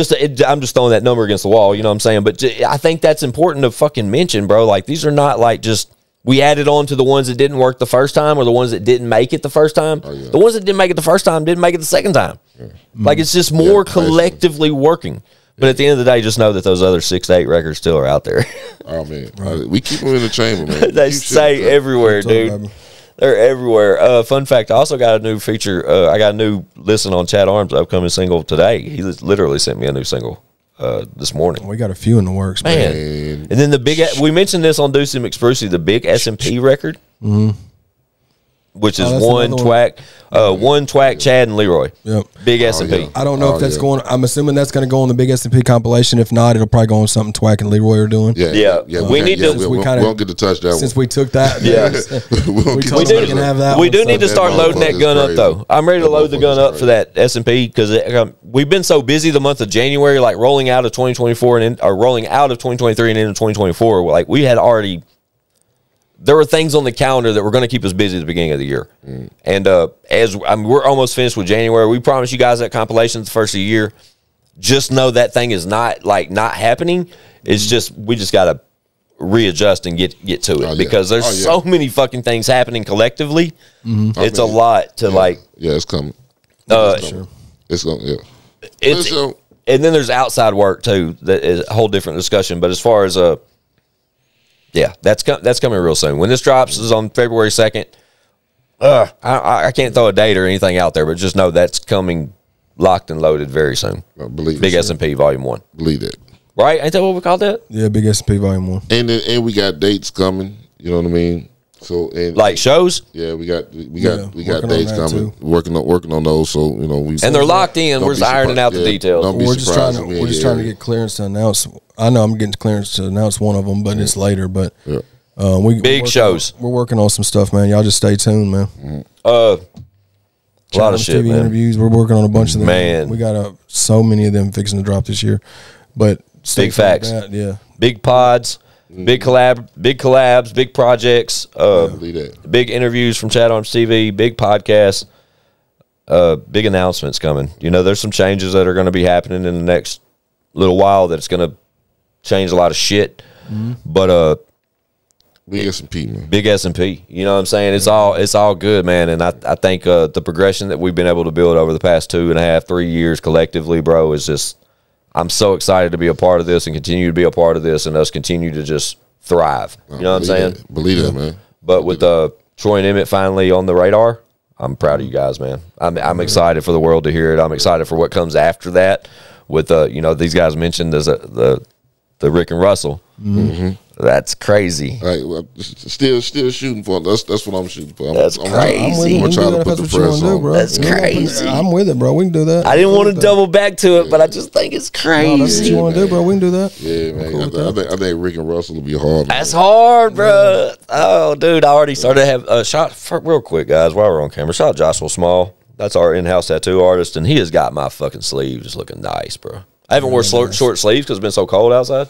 I'm just throwing that number against the wall. You know what I'm saying? But I think that's important to fucking mention, bro. Like, these are not like just we added on to the ones that didn't work the first time or the ones that didn't make it the first time. Oh, yeah. The ones that didn't make it the first time didn't make it the second time. Yeah. Like, it's just more collectively working. But at the end of the day, just know that those other 6 to 8 records still are out there. Oh, man. Right. We keep them in the chamber, man. They stay everywhere, dude. They're everywhere. Fun fact, I also got a new feature. I got a new listen on Chad Armes' upcoming single today. He literally sent me a new single this morning. We got a few in the works, man. And then the big, we mentioned this on Deucey McSprucey, the big S&P record, which is one Twack, Chad, and Leroy. Yep. Big S&P. Yeah. I don't know if that's going. I'm assuming that's going to go on the big S&P compilation. If not, it'll probably go on something Twack and Leroy are doing. Yeah. We need to. We won't get to touch that since we took that. We do need to start loading that gun up though. I'm ready to load the gun up for that S&P because we've been so busy the month of January, like rolling out of 2024 and rolling out of 2023 and into 2024. Like we had already. There were things on the calendar that were going to keep us busy at the beginning of the year. And we're almost finished with January. We promise you guys that compilation at the first of the year. Just know that thing is not happening. It's just we just got to readjust and get to it because there's so many fucking things happening collectively. It's a lot to like. Yeah, it's coming. It's going. Yeah. And then there's outside work too. That is a whole different discussion. But as far as yeah, that's coming real soon. When this drops is on February 2nd. I can't throw a date or anything out there, but just know that's coming locked and loaded very soon. Big S&P Volume 1. Believe that. Right? Ain't that what we called that? Yeah, Big S&P Volume 1. And we got dates coming. You know what I mean? So like shows? Yeah, we got dates coming. Too. Working on those. So and they're locked in. We're just ironing out the details. We're just trying to get clearance to announce. I know I'm getting clearance to announce one of them, but it's later. But big shows. We're working on some stuff, man. Y'all just stay tuned, man. A lot of shit, TV man. interviews. We're working on a bunch of them. Man, we got so many of them fixing to drop this year. But big facts. Yeah, big pods. Big collabs, big projects, big interviews from ChadArmesTV, big podcasts, big announcements coming. There's some changes that are going to be happening in the next little while that's going to change a lot of shit. But big S&P, man. Big S&P. You know what I'm saying? It's all good, man. And I think the progression that we've been able to build over the past 2.5, 3 years collectively, bro, is just. I'm so excited to be a part of this and continue to be a part of this and us continue to just thrive. You know what I'm saying? Believe that, man. But with Troy and Emmitt finally on the radar, I'm proud of you guys, man. I'm excited for the world to hear it. I'm excited for what comes after that. With these guys mentioned as the Rick and Russell. That's crazy. Right, well, still shooting for it. That's what I'm shooting for. That's crazy. I'm trying to put the press on. That's crazy. I'm with it, bro. We can do that. I didn't want to double back to it, but I just think it's crazy. No, that's what you want to do, bro. We can do that. Yeah, man. Cool I think Rick and Russell will be hard. That's hard, bro. Oh, dude, I already started to have a shot. Real quick, guys, while we're on camera, shout out Joshua Small. That's our in-house tattoo artist, and he has got my fucking sleeve just looking nice, bro. I haven't worn short sleeves because it's been so cold outside.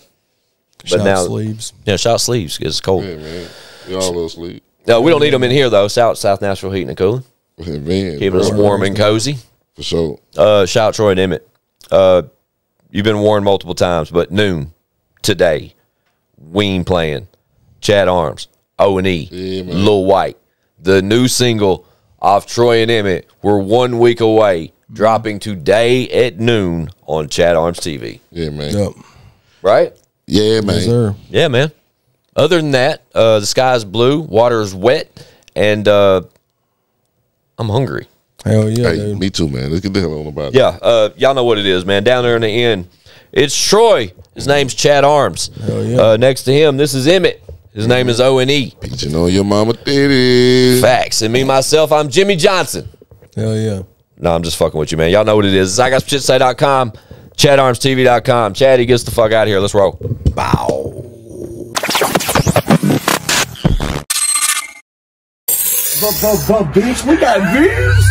But now sleeves. Yeah, shout sleeves because it's cold. Yeah, man. We all little sleep. No, we don't need them in here though. South Nashville Heating and Cooling. Man, keeping us warm and cozy. For sure. Shout Troy and Emmitt. You've been warned multiple times, but noon today, we ain't playing. Chad Armes, O&E, Lil White, the new single off Troy and Emmitt. We're 1 week away, dropping today at noon on ChadArmesTV. Yeah, man. Yep. Right? Yeah, man. Yes, sir. Yeah, man. Other than that, the sky's blue, water is wet, and I'm hungry. Hell yeah, hey, dude. Me too, man. Let's get the hell on about it. Yeah, y'all know what it is, man. Down there in the end, it's Troy. His name's Chad Armes. Hell yeah. Next to him, this is Emmitt. His name is O&E. Peaching on your mama titties. Facts. And me, myself, I'm Jimmy Johnson. Hell yeah. No, I'm just fucking with you, man. Y'all know what it is. It's IGSSTS.com, ChadArmesTV.com. Chaddy, gets the fuck out of here. Let's roll. Bow. Bitch, we got views.